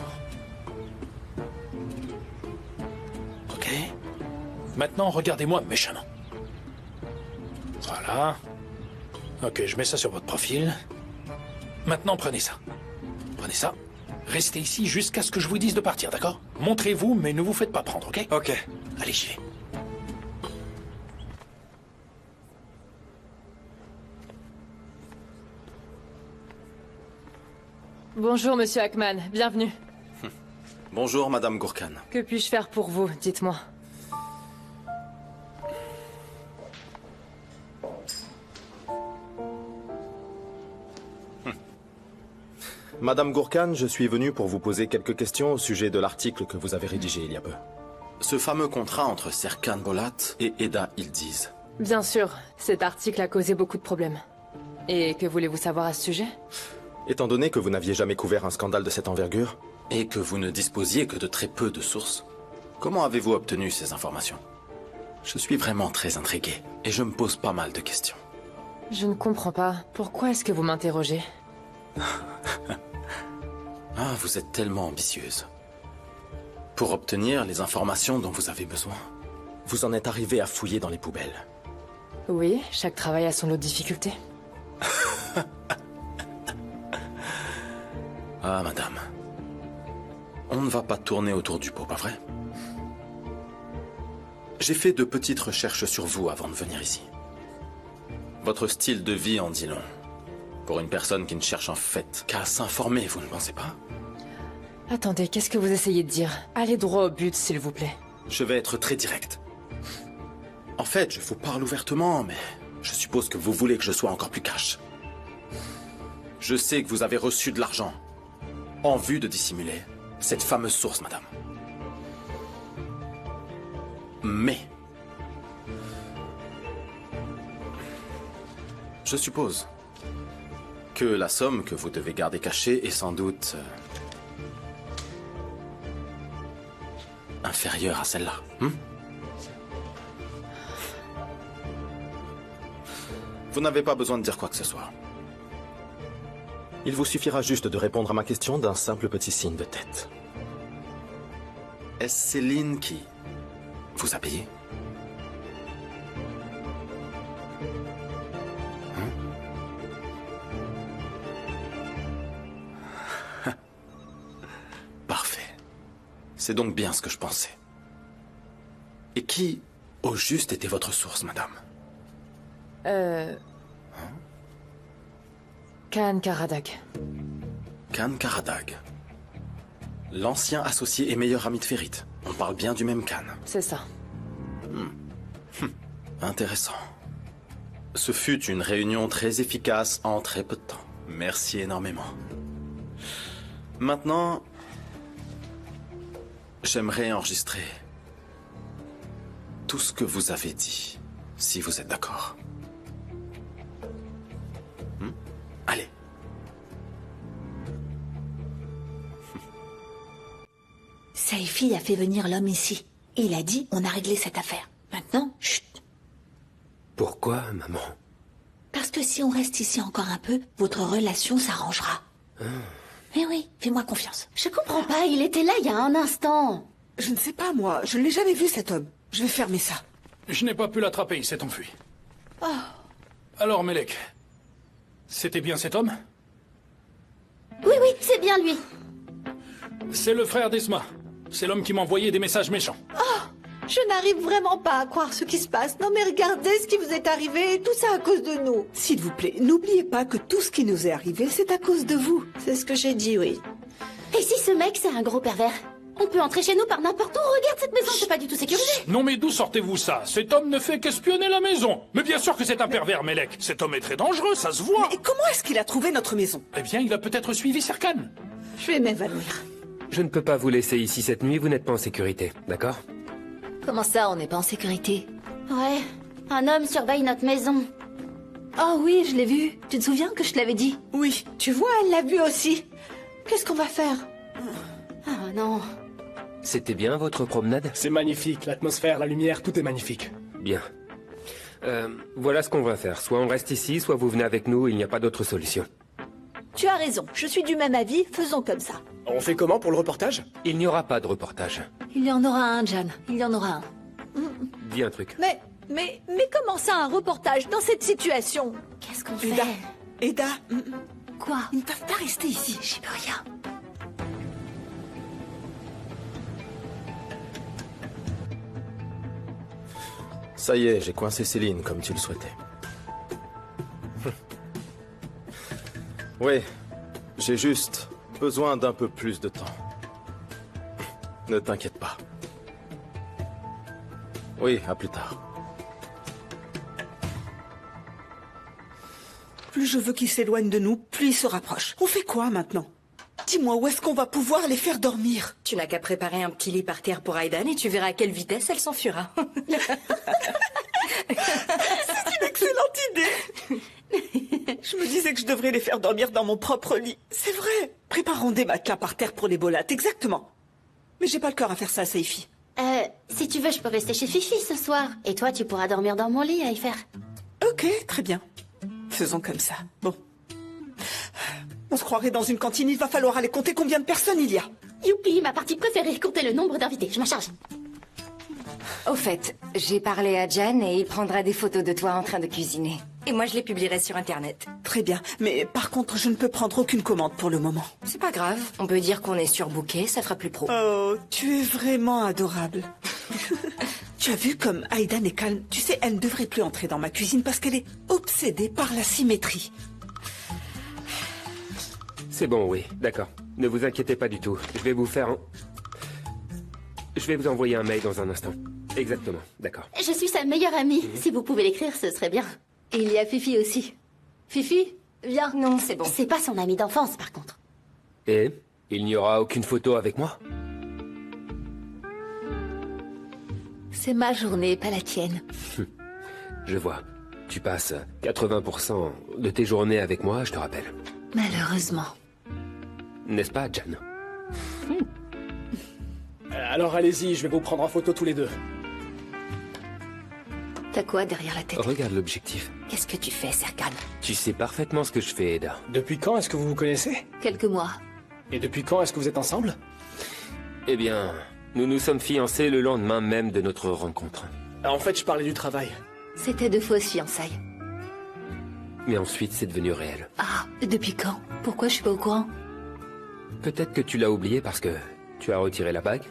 Speaker 6: Ok. Maintenant, regardez-moi méchamment. Voilà. Ok, je mets ça sur votre profil. Maintenant, prenez ça. Prenez ça. Restez ici jusqu'à ce que je vous dise de partir, d'accord? Montrez-vous, mais ne vous faites pas prendre, ok?
Speaker 1: Ok.
Speaker 6: Allez, j'y vais.
Speaker 14: Bonjour, monsieur Hackman. Bienvenue.
Speaker 11: Bonjour, Madame Gourkan.
Speaker 14: Que puis-je faire pour vous? Dites-moi.
Speaker 11: Madame Gourkan, je suis venu pour vous poser quelques questions au sujet de l'article que vous avez rédigé il y a peu. Ce fameux contrat entre Serkan Bolat et Eda Ildiz.
Speaker 14: Bien sûr, cet article a causé beaucoup de problèmes. Et que voulez-vous savoir à ce sujet?
Speaker 11: Étant donné que vous n'aviez jamais couvert un scandale de cette envergure, et que vous ne disposiez que de très peu de sources, comment avez-vous obtenu ces informations? Je suis vraiment très intrigué, et je me pose pas mal de questions.
Speaker 14: Je ne comprends pas. Pourquoi est-ce que vous m'interrogez?
Speaker 11: Ah, vous êtes tellement ambitieuse. Pour obtenir les informations dont vous avez besoin, vous en êtes arrivé à fouiller dans les poubelles.
Speaker 14: Oui, chaque travail a son lot de difficultés.
Speaker 11: Ah, madame. On ne va pas tourner autour du pot, pas vrai? J'ai fait de petites recherches sur vous avant de venir ici. Votre style de vie en dit long. Pour une personne qui ne cherche en fait qu'à s'informer, vous ne pensez pas?
Speaker 14: Attendez, qu'est-ce que vous essayez de dire? Allez droit au but, s'il vous plaît.
Speaker 11: Je vais être très direct. En fait, je vous parle ouvertement, mais je suppose que vous voulez que je sois encore plus cash. Je sais que vous avez reçu de l'argent en vue de dissimuler cette fameuse source, madame. Mais je suppose que la somme que vous devez garder cachée est sans doute inférieure à celle-là. Vous n'avez pas besoin de dire quoi que ce soit. Il vous suffira juste de répondre à ma question d'un simple petit signe de tête. Est-ce Céline qui vous a payé? Parfait. C'est donc bien ce que je pensais. Et qui, au juste, était votre source, madame?
Speaker 14: Khan Karadag.
Speaker 11: Khan Karadag. L'ancien associé et meilleur ami de Ferit. On parle bien du même Khan.
Speaker 14: C'est ça.
Speaker 11: Intéressant. Ce fut une réunion très efficace en très peu de temps. Merci énormément. Maintenant, j'aimerais enregistrer tout ce que vous avez dit, si vous êtes d'accord. Allez.
Speaker 8: Seifi a fait venir l'homme ici. Il a dit, on a réglé cette affaire. Maintenant, chut.
Speaker 3: Pourquoi, maman?
Speaker 8: Parce que si on reste ici encore un peu, votre relation s'arrangera. Eh oui, fais-moi confiance.
Speaker 9: Je comprends pas, il était là il y a un instant.
Speaker 7: Je ne sais pas, moi. Je ne l'ai jamais vu, cet homme. Je vais fermer ça.
Speaker 6: Je n'ai pas pu l'attraper, il s'est enfui.
Speaker 8: Oh.
Speaker 6: Alors, Melek, C'était bien cet homme?
Speaker 9: Oui, c'est bien lui.
Speaker 6: C'est le frère d'Esma. C'est l'homme qui m'envoyait des messages méchants.
Speaker 8: Je n'arrive vraiment pas à croire ce qui se passe. Non mais regardez ce qui vous est arrivé, et tout ça à cause de nous.
Speaker 7: S'il vous plaît, n'oubliez pas que tout ce qui nous est arrivé, c'est à cause de vous.
Speaker 8: C'est ce que j'ai dit, oui.
Speaker 9: Et si ce mec, c'est un gros pervers? On peut entrer chez nous par n'importe où. Regarde, cette maison, c'est pas du tout sécurisé.
Speaker 6: Non mais d'où sortez-vous ça? Cet homme ne fait qu'espionner la maison. Mais bien sûr que c'est un pervers, Melek. Cet homme est très dangereux, ça se voit.
Speaker 7: Mais comment est-ce qu'il a trouvé notre maison?
Speaker 6: Eh bien, il a peut-être suivi Serkan.
Speaker 8: Je vais m'évanouir.
Speaker 3: Je ne peux pas vous laisser ici cette nuit, vous n'êtes pas en sécurité, d'accord?
Speaker 2: Comment ça, on n'est pas en sécurité?
Speaker 9: Ouais, un homme surveille notre maison.
Speaker 2: Oh oui, je l'ai vu. Tu te souviens que je te l'avais dit?
Speaker 8: Oui, tu vois, elle l'a vu aussi. Qu'est-ce qu'on va faire?
Speaker 9: Ah non.
Speaker 3: C'était bien votre promenade?
Speaker 1: C'est magnifique, l'atmosphère, la lumière, tout est magnifique.
Speaker 3: Bien. Voilà ce qu'on va faire. Soit on reste ici, soit vous venez avec nous, il n'y a pas d'autre solution.
Speaker 8: Tu as raison, je suis du même avis, faisons comme ça.
Speaker 1: On fait comment pour le reportage?
Speaker 3: Il n'y aura pas de reportage.
Speaker 2: Il y en aura un, Jan. Il y en aura un.
Speaker 3: Dis un truc.
Speaker 8: Mais comment ça, un reportage dans cette situation?
Speaker 9: Qu'est-ce qu'on fait?
Speaker 7: Eda,
Speaker 2: Quoi?
Speaker 7: ils ne peuvent pas rester ici.
Speaker 2: J'y peux rien.
Speaker 11: Ça y est, j'ai coincé Céline comme tu le souhaitais. Oui, j'ai juste besoin d'un peu plus de temps. Ne t'inquiète pas. Oui, à plus tard.
Speaker 7: Plus je veux qu'ils s'éloignent de nous, plus ils se rapprochent. On fait quoi maintenant? Dis-moi, où est-ce qu'on va pouvoir les faire dormir?
Speaker 14: Tu n'as qu'à préparer un petit lit par terre pour Aidan et tu verras à quelle vitesse elle s'enfuira.
Speaker 7: C'est une excellente idée. Je me disais que je devrais les faire dormir dans mon propre lit. C'est vrai. Préparons des matelas par terre pour les bolates, exactement. Mais j'ai pas le cœur à faire ça, Saifi.
Speaker 9: Si tu veux, je peux rester chez Fifi ce soir. Et toi, tu pourras dormir dans mon lit, Aifer.
Speaker 7: Ok, très bien. Faisons comme ça. Bon. On se croirait dans une cantine, il va falloir aller compter combien de personnes il y a.
Speaker 9: Youpi, ma partie préférée, compter le nombre d'invités. Je m'en charge.
Speaker 14: Au fait, j'ai parlé à Jan et il prendra des photos de toi en train de cuisiner. Et moi, je les publierai sur Internet.
Speaker 7: Très bien, mais par contre, je ne peux prendre aucune commande pour le moment.
Speaker 14: C'est pas grave, on peut dire qu'on est surbooké, ça fera plus pro.
Speaker 7: Oh, tu es vraiment adorable. Tu as vu comme Aidan est calme? Tu sais, elle ne devrait plus entrer dans ma cuisine parce qu'elle est obsédée par la symétrie.
Speaker 3: C'est bon, oui, d'accord. Ne vous inquiétez pas du tout. Je vais vous faire Je vais vous envoyer un mail dans un instant. Exactement, d'accord.
Speaker 9: Je suis sa meilleure amie. Si vous pouvez l'écrire, ce serait bien.
Speaker 2: Et il y a Fifi aussi. Fifi, viens.
Speaker 14: Non, c'est bon.
Speaker 9: C'est pas son amie d'enfance, par contre.
Speaker 3: Et il n'y aura aucune photo avec moi?
Speaker 2: C'est ma journée, pas la tienne.
Speaker 3: Je vois. Tu passes 80% de tes journées avec moi, je te rappelle.
Speaker 2: Malheureusement.
Speaker 3: N'est-ce pas, Jan?
Speaker 1: Alors allez-y, je vais vous prendre en photo tous les deux.
Speaker 2: T'as quoi derrière la tête?
Speaker 3: Regarde l'objectif.
Speaker 2: Qu'est-ce que tu fais, Serkan?
Speaker 3: Tu sais parfaitement ce que je fais, Eda.
Speaker 1: Depuis quand est-ce que vous vous connaissez?
Speaker 2: Quelques mois.
Speaker 1: Et depuis quand est-ce que vous êtes ensemble?
Speaker 3: Eh bien, nous nous sommes fiancés le lendemain même de notre rencontre.
Speaker 1: En fait, je parlais du travail.
Speaker 2: C'était de fausses fiançailles.
Speaker 3: Mais ensuite, c'est devenu réel.
Speaker 2: Ah, depuis quand? Pourquoi je suis pas au courant?
Speaker 3: Peut-être que tu l'as oublié parce que tu as retiré la bague?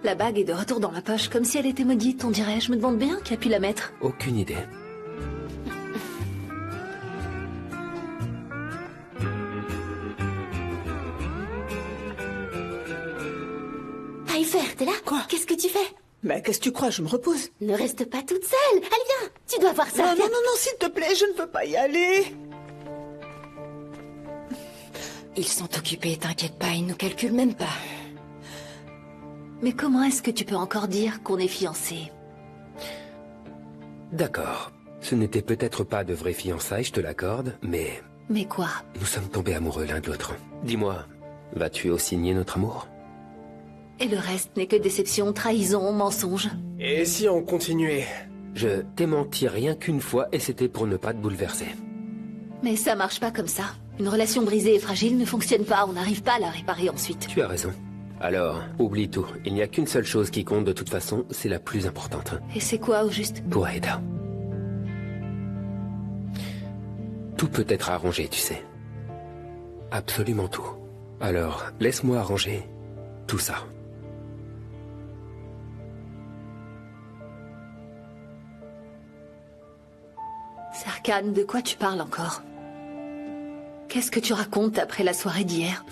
Speaker 2: La bague est de retour dans la poche, comme si elle était maudite, on dirait. Je me demande bien qui a pu la mettre.
Speaker 3: Aucune idée.
Speaker 9: Aifer, t'es là?
Speaker 7: Quoi?
Speaker 9: Qu'est-ce que tu fais?
Speaker 7: Mais qu'est-ce que tu crois? Je me repose.
Speaker 9: Ne reste pas toute seule. Allez, viens. Tu dois voir ça.
Speaker 7: Non,
Speaker 9: Viens.
Speaker 7: non, non, non, s'il te plaît, je ne peux pas y aller.
Speaker 14: Ils sont occupés, t'inquiète pas, ils nous calculent même pas.
Speaker 2: Mais comment est-ce que tu peux encore dire qu'on est fiancés?
Speaker 3: D'accord. Ce n'était peut-être pas de vraies fiançailles, je te l'accorde, mais
Speaker 2: Mais quoi?
Speaker 3: nous sommes tombés amoureux l'un de l'autre. Dis-moi, vas-tu aussi nier notre amour?
Speaker 2: Et le reste n'est que déception, trahison, mensonge.
Speaker 1: Et si on continuait?
Speaker 3: Je t'ai menti rien qu'une fois et c'était pour ne pas te bouleverser.
Speaker 2: Mais ça marche pas comme ça. Une relation brisée et fragile ne fonctionne pas, on n'arrive pas à la réparer ensuite.
Speaker 3: Tu as raison. Alors, oublie tout. Il n'y a qu'une seule chose qui compte de toute façon, c'est la plus importante.
Speaker 2: Et c'est quoi au juste?
Speaker 3: Pour Aida. Tout peut être arrangé, tu sais. Absolument tout. Alors, laisse-moi arranger tout ça.
Speaker 2: Serkan, de quoi tu parles encore? Qu'est-ce que tu racontes après la soirée d'hier?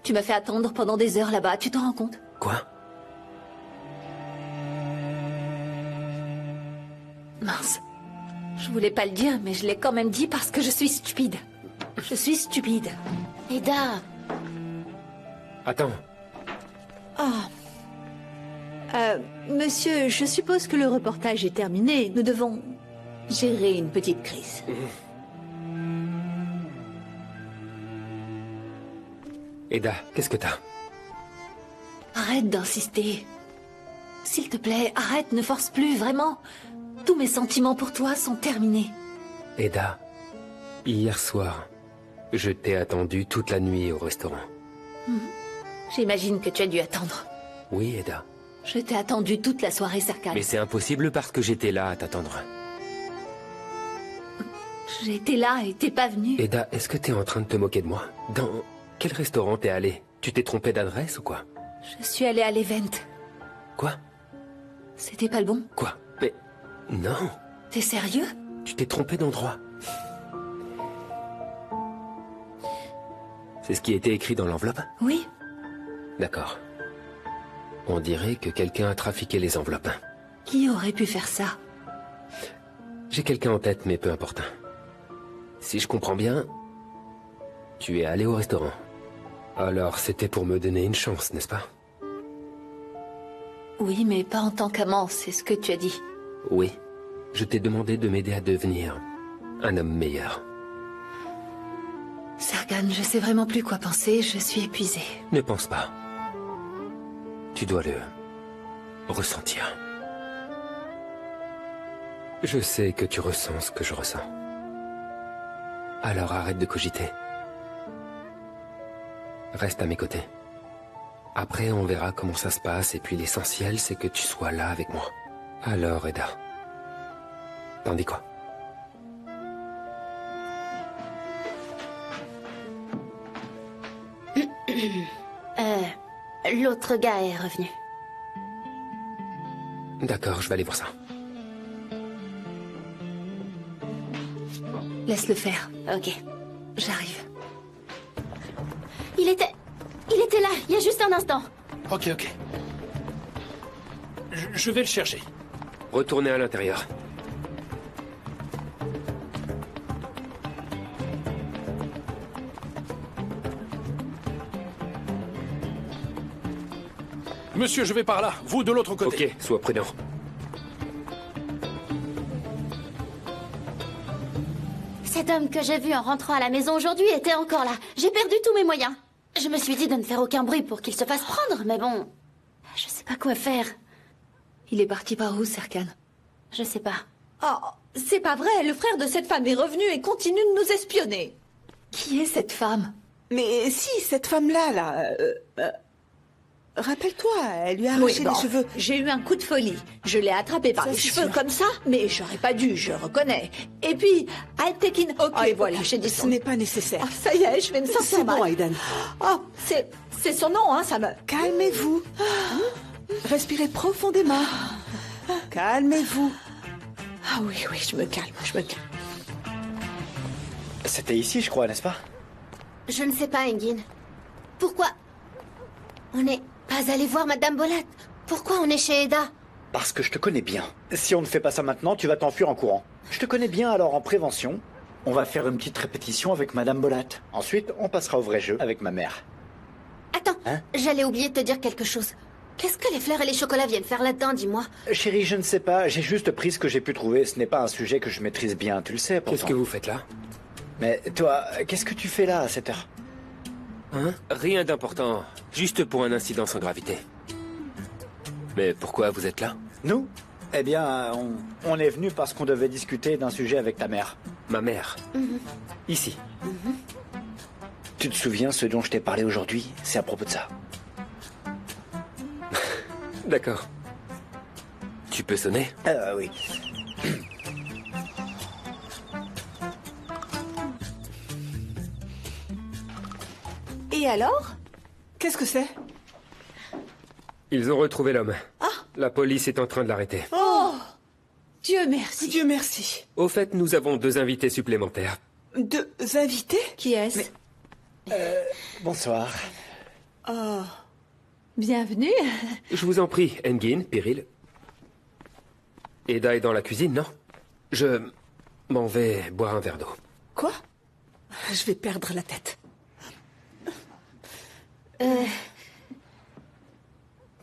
Speaker 2: Tu m'as fait attendre pendant des heures là-bas, tu t'en rends compte?
Speaker 3: Quoi?
Speaker 2: Mince. Je voulais pas le dire, mais je l'ai quand même dit parce que je suis stupide. Je suis stupide.
Speaker 9: Eda.
Speaker 3: Attends.
Speaker 8: Monsieur, je suppose que le reportage est terminé. Nous devons gérer une petite crise.
Speaker 3: Eda, qu'est-ce que t'as?
Speaker 2: Arrête d'insister. S'il te plaît, arrête, ne force plus, vraiment. Tous mes sentiments pour toi sont terminés.
Speaker 3: Eda, hier soir, je t'ai attendu toute la nuit au restaurant.
Speaker 2: J'imagine que tu as dû attendre.
Speaker 3: Oui, Eda.
Speaker 2: Je t'ai attendu toute la soirée, Serkan.
Speaker 3: Mais c'est impossible parce que j'étais là à t'attendre.
Speaker 2: J'étais là et t'es pas venu.
Speaker 3: Eda, est-ce que t'es en train de te moquer de moi? Dans quel restaurant t'es allé? Tu t'es trompé d'adresse ou quoi?
Speaker 2: Je suis allée à l'event.
Speaker 3: Quoi?
Speaker 2: C'était pas le bon?
Speaker 3: Quoi? Mais non.
Speaker 2: T'es sérieux?
Speaker 3: Tu t'es trompé d'endroit. C'est ce qui était écrit dans l'enveloppe?
Speaker 2: Oui.
Speaker 3: D'accord. On dirait que quelqu'un a trafiqué les enveloppes.
Speaker 2: Qui aurait pu faire ça?
Speaker 3: J'ai quelqu'un en tête, mais peu importe. Si je comprends bien, tu es allé au restaurant. Alors c'était pour me donner une chance, n'est-ce pas?
Speaker 2: Oui, mais pas en tant qu'amant, c'est ce que tu as dit.
Speaker 3: Oui. Je t'ai demandé de m'aider à devenir un homme meilleur.
Speaker 2: Serkan, je sais vraiment plus quoi penser, je suis épuisée.
Speaker 3: Ne pense pas. Tu dois le ressentir. Je sais que tu ressens ce que je ressens. Alors arrête de cogiter. Reste à mes côtés. Après, on verra comment ça se passe, et puis l'essentiel, c'est que tu sois là avec moi. Alors, Eda, t'en dis quoi?
Speaker 9: L'autre gars est revenu.
Speaker 3: D'accord, je vais aller voir ça.
Speaker 2: Laisse-le faire.
Speaker 9: Ok.
Speaker 2: J'arrive.
Speaker 9: Il était là, il y a juste un instant.
Speaker 6: Ok. Je vais le chercher.
Speaker 3: Retournez à l'intérieur.
Speaker 6: Monsieur, je vais par là. Vous de l'autre côté.
Speaker 3: Ok, sois prudent.
Speaker 9: Cet homme que j'ai vu en rentrant à la maison aujourd'hui était encore là. J'ai perdu tous mes moyens. Je me suis dit de ne faire aucun bruit pour qu'il se fasse prendre, mais bon... Je sais pas quoi faire.
Speaker 2: Il est parti par où, Serkan?
Speaker 9: Je sais pas.
Speaker 8: Oh, c'est pas vrai, le frère de cette femme est revenu et continue de nous espionner.
Speaker 2: Qui est cette femme?
Speaker 7: Mais si, cette femme-là, rappelle-toi, elle lui a arraché les cheveux.
Speaker 8: J'ai eu un coup de folie. Je l'ai attrapé par
Speaker 7: Ça,
Speaker 8: les
Speaker 7: c'est
Speaker 8: cheveux
Speaker 7: sûr.
Speaker 8: comme ça, mais j'aurais pas dû, je reconnais. Et puis, Altekin... Ok, voilà, j'ai dit
Speaker 7: Ce
Speaker 8: son...
Speaker 7: n'est pas nécessaire.
Speaker 8: Ah, ça y est, je vais me sentir
Speaker 7: C'est
Speaker 8: mal.
Speaker 7: bon, Aiden.
Speaker 8: Oh, c'est son nom, hein, ça me...
Speaker 7: Calmez-vous. Respirez profondément. Calmez-vous.
Speaker 8: Ah oui, je me calme.
Speaker 13: C'était ici, je crois, n'est-ce pas?
Speaker 9: Je ne sais pas, Engin. Pourquoi on n'est pas allé voir Madame Bolat? Pourquoi on est chez Eda?
Speaker 13: Parce que je te connais bien. Si on ne fait pas ça maintenant, tu vas t'enfuir en courant. Je te connais bien, alors en prévention, on va faire une petite répétition avec Madame Bolat. Ensuite, on passera au vrai jeu avec ma mère.
Speaker 9: Attends, j'allais oublier de te dire quelque chose. Qu'est-ce que les fleurs et les chocolats viennent faire là-dedans, dis-moi?
Speaker 13: Chérie, je ne sais pas, j'ai juste pris ce que j'ai pu trouver. Ce n'est pas un sujet que je maîtrise bien, tu le sais pourtant.
Speaker 3: Qu'est-ce que vous faites là?
Speaker 13: Mais toi, qu'est-ce que tu fais là à cette heure?
Speaker 3: Hein? Rien d'important, juste pour un incident sans gravité. Mais pourquoi vous êtes là?
Speaker 13: Nous? Eh bien, on est venu parce qu'on devait discuter d'un sujet avec ta mère.
Speaker 3: Ma mère? Ici.
Speaker 13: Tu te souviens ce dont je t'ai parlé aujourd'hui? C'est à propos de ça.
Speaker 3: D'accord. Tu peux sonner?
Speaker 13: Oui.
Speaker 8: Et alors?
Speaker 7: Qu'est-ce que c'est?
Speaker 3: Ils ont retrouvé l'homme.
Speaker 8: Ah!
Speaker 3: La police est en train de l'arrêter.
Speaker 8: Oh! Dieu merci.
Speaker 7: Dieu merci.
Speaker 3: Au fait, nous avons 2 invités supplémentaires.
Speaker 7: 2 invités?
Speaker 8: Qui est-ce?
Speaker 13: Bonsoir.
Speaker 7: Oh.
Speaker 8: Bienvenue.
Speaker 3: Je vous en prie, Engin, Pyril. Eda est dans la cuisine, non? Je m'en vais boire un verre d'eau.
Speaker 7: Quoi? Je vais perdre la tête.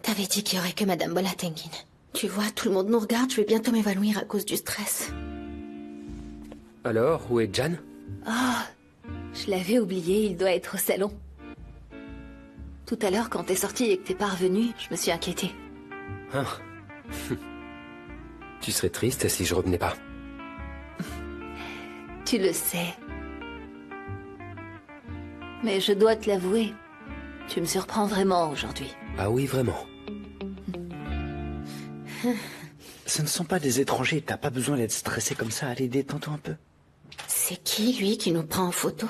Speaker 9: T'avais dit qu'il y aurait que Madame Bolat, Engin. Tu vois, tout le monde nous regarde, je vais bientôt m'évanouir à cause du stress.
Speaker 3: Alors, où est Jan?
Speaker 2: Oh, je l'avais oublié, il doit être au salon. Tout à l'heure, quand t'es sorti et que t'es pas revenu, je me suis inquiétée.
Speaker 3: Ah. Tu serais triste si je revenais pas.
Speaker 2: Tu le sais. Mais je dois te l'avouer, tu me surprends vraiment aujourd'hui.
Speaker 3: Ah oui, vraiment.
Speaker 13: Ce ne sont pas des étrangers, t'as pas besoin d'être stressé comme ça. Allez, détends-toi un peu.
Speaker 9: C'est qui, lui, qui nous prend en photo?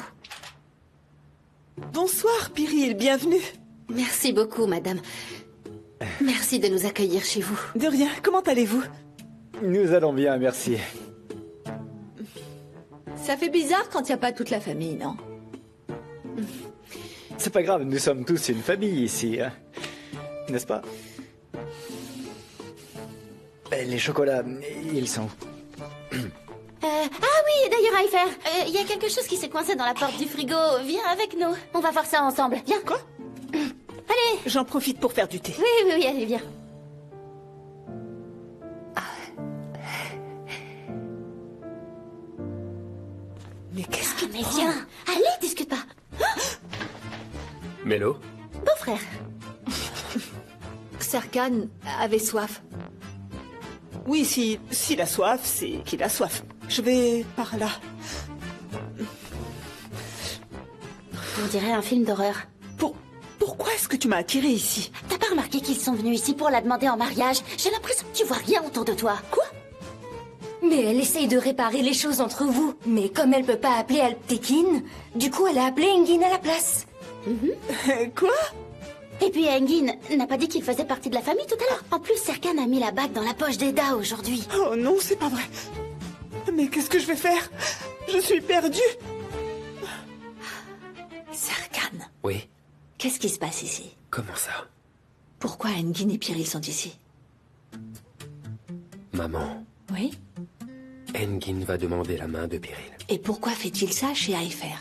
Speaker 7: Bonsoir, Pyril, bienvenue.
Speaker 9: Merci beaucoup, madame. Merci de nous accueillir chez vous.
Speaker 7: De rien, comment allez-vous?
Speaker 13: Nous allons bien, merci.
Speaker 8: Ça fait bizarre quand il n'y a pas toute la famille, non?
Speaker 13: C'est pas grave, nous sommes tous une famille ici, hein. N'est-ce pas? Les chocolats, ils sont...
Speaker 9: Ah oui, d'ailleurs, Aifer, il y a quelque chose qui s'est coincé dans la porte du frigo. Viens avec nous. On va voir ça ensemble. Viens.
Speaker 7: Quoi?
Speaker 9: Allez.
Speaker 7: J'en profite pour faire du thé.
Speaker 9: Oui, allez, viens.
Speaker 7: Mais qu'est-ce que...
Speaker 9: Mais viens. Allez, discute pas.
Speaker 3: Mélo?
Speaker 9: Beau frère.
Speaker 2: Serkan avait soif.
Speaker 7: Oui, s'il a soif, c'est qu'il a soif. Je vais par là.
Speaker 9: On dirait un film d'horreur.
Speaker 7: Pourquoi est-ce que tu m'as attiré ici?
Speaker 9: T'as pas remarqué qu'ils sont venus ici pour la demander en mariage? J'ai l'impression que tu vois rien autour de toi.
Speaker 7: Quoi?
Speaker 14: Mais elle essaye de réparer les choses entre vous. Mais comme elle peut pas appeler Alptekin, du coup elle a appelé Engin à la place.
Speaker 7: Quoi?
Speaker 9: Et puis Engin n'a pas dit qu'il faisait partie de la famille tout à l'heure. En plus, Serkan a mis la bague dans la poche d'Eda aujourd'hui.
Speaker 7: Oh non, c'est pas vrai. Mais qu'est-ce que je vais faire? Je suis perdue.
Speaker 8: Serkan,
Speaker 3: Oui?
Speaker 8: qu'est-ce qui se passe ici?
Speaker 3: Comment ça?
Speaker 8: Pourquoi Engin et Pyril sont ici?
Speaker 3: Maman,
Speaker 8: Oui?
Speaker 3: Engin va demander la main de Pyril.
Speaker 8: Et pourquoi fait-il ça chez Aifer?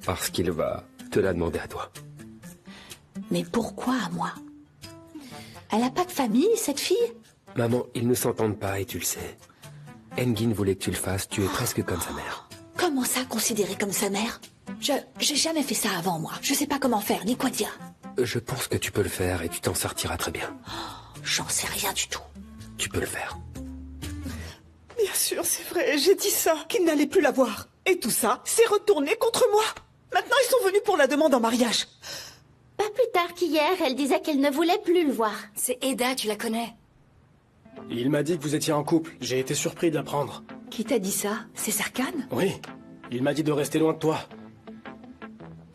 Speaker 3: Parce qu'il va te la demander à toi.
Speaker 8: Mais pourquoi à moi? Elle a pas de famille, cette fille?
Speaker 3: Maman, ils ne s'entendent pas et tu le sais. Engin voulait que tu le fasses, tu es presque comme sa mère.
Speaker 8: Comment ça, considéré comme sa mère? J'ai jamais fait ça avant, moi. Je sais pas comment faire, ni quoi dire.
Speaker 3: Je pense que tu peux le faire et tu t'en sortiras très bien.
Speaker 8: J'en sais rien du tout.
Speaker 3: Tu peux le faire.
Speaker 7: Bien sûr, c'est vrai, j'ai dit ça, qu'il n'allait plus la voir. Et tout ça, c'est retourné contre moi. Maintenant, ils sont venus pour la demande en mariage.
Speaker 9: Pas plus tard qu'hier, elle disait qu'elle ne voulait plus le voir.
Speaker 14: C'est Eda, tu la connais?
Speaker 1: Il m'a dit que vous étiez en couple. J'ai été surpris de l'apprendre.
Speaker 2: Qui t'a dit ça?
Speaker 8: C'est Serkan?
Speaker 1: Oui. Il m'a dit de rester loin de toi.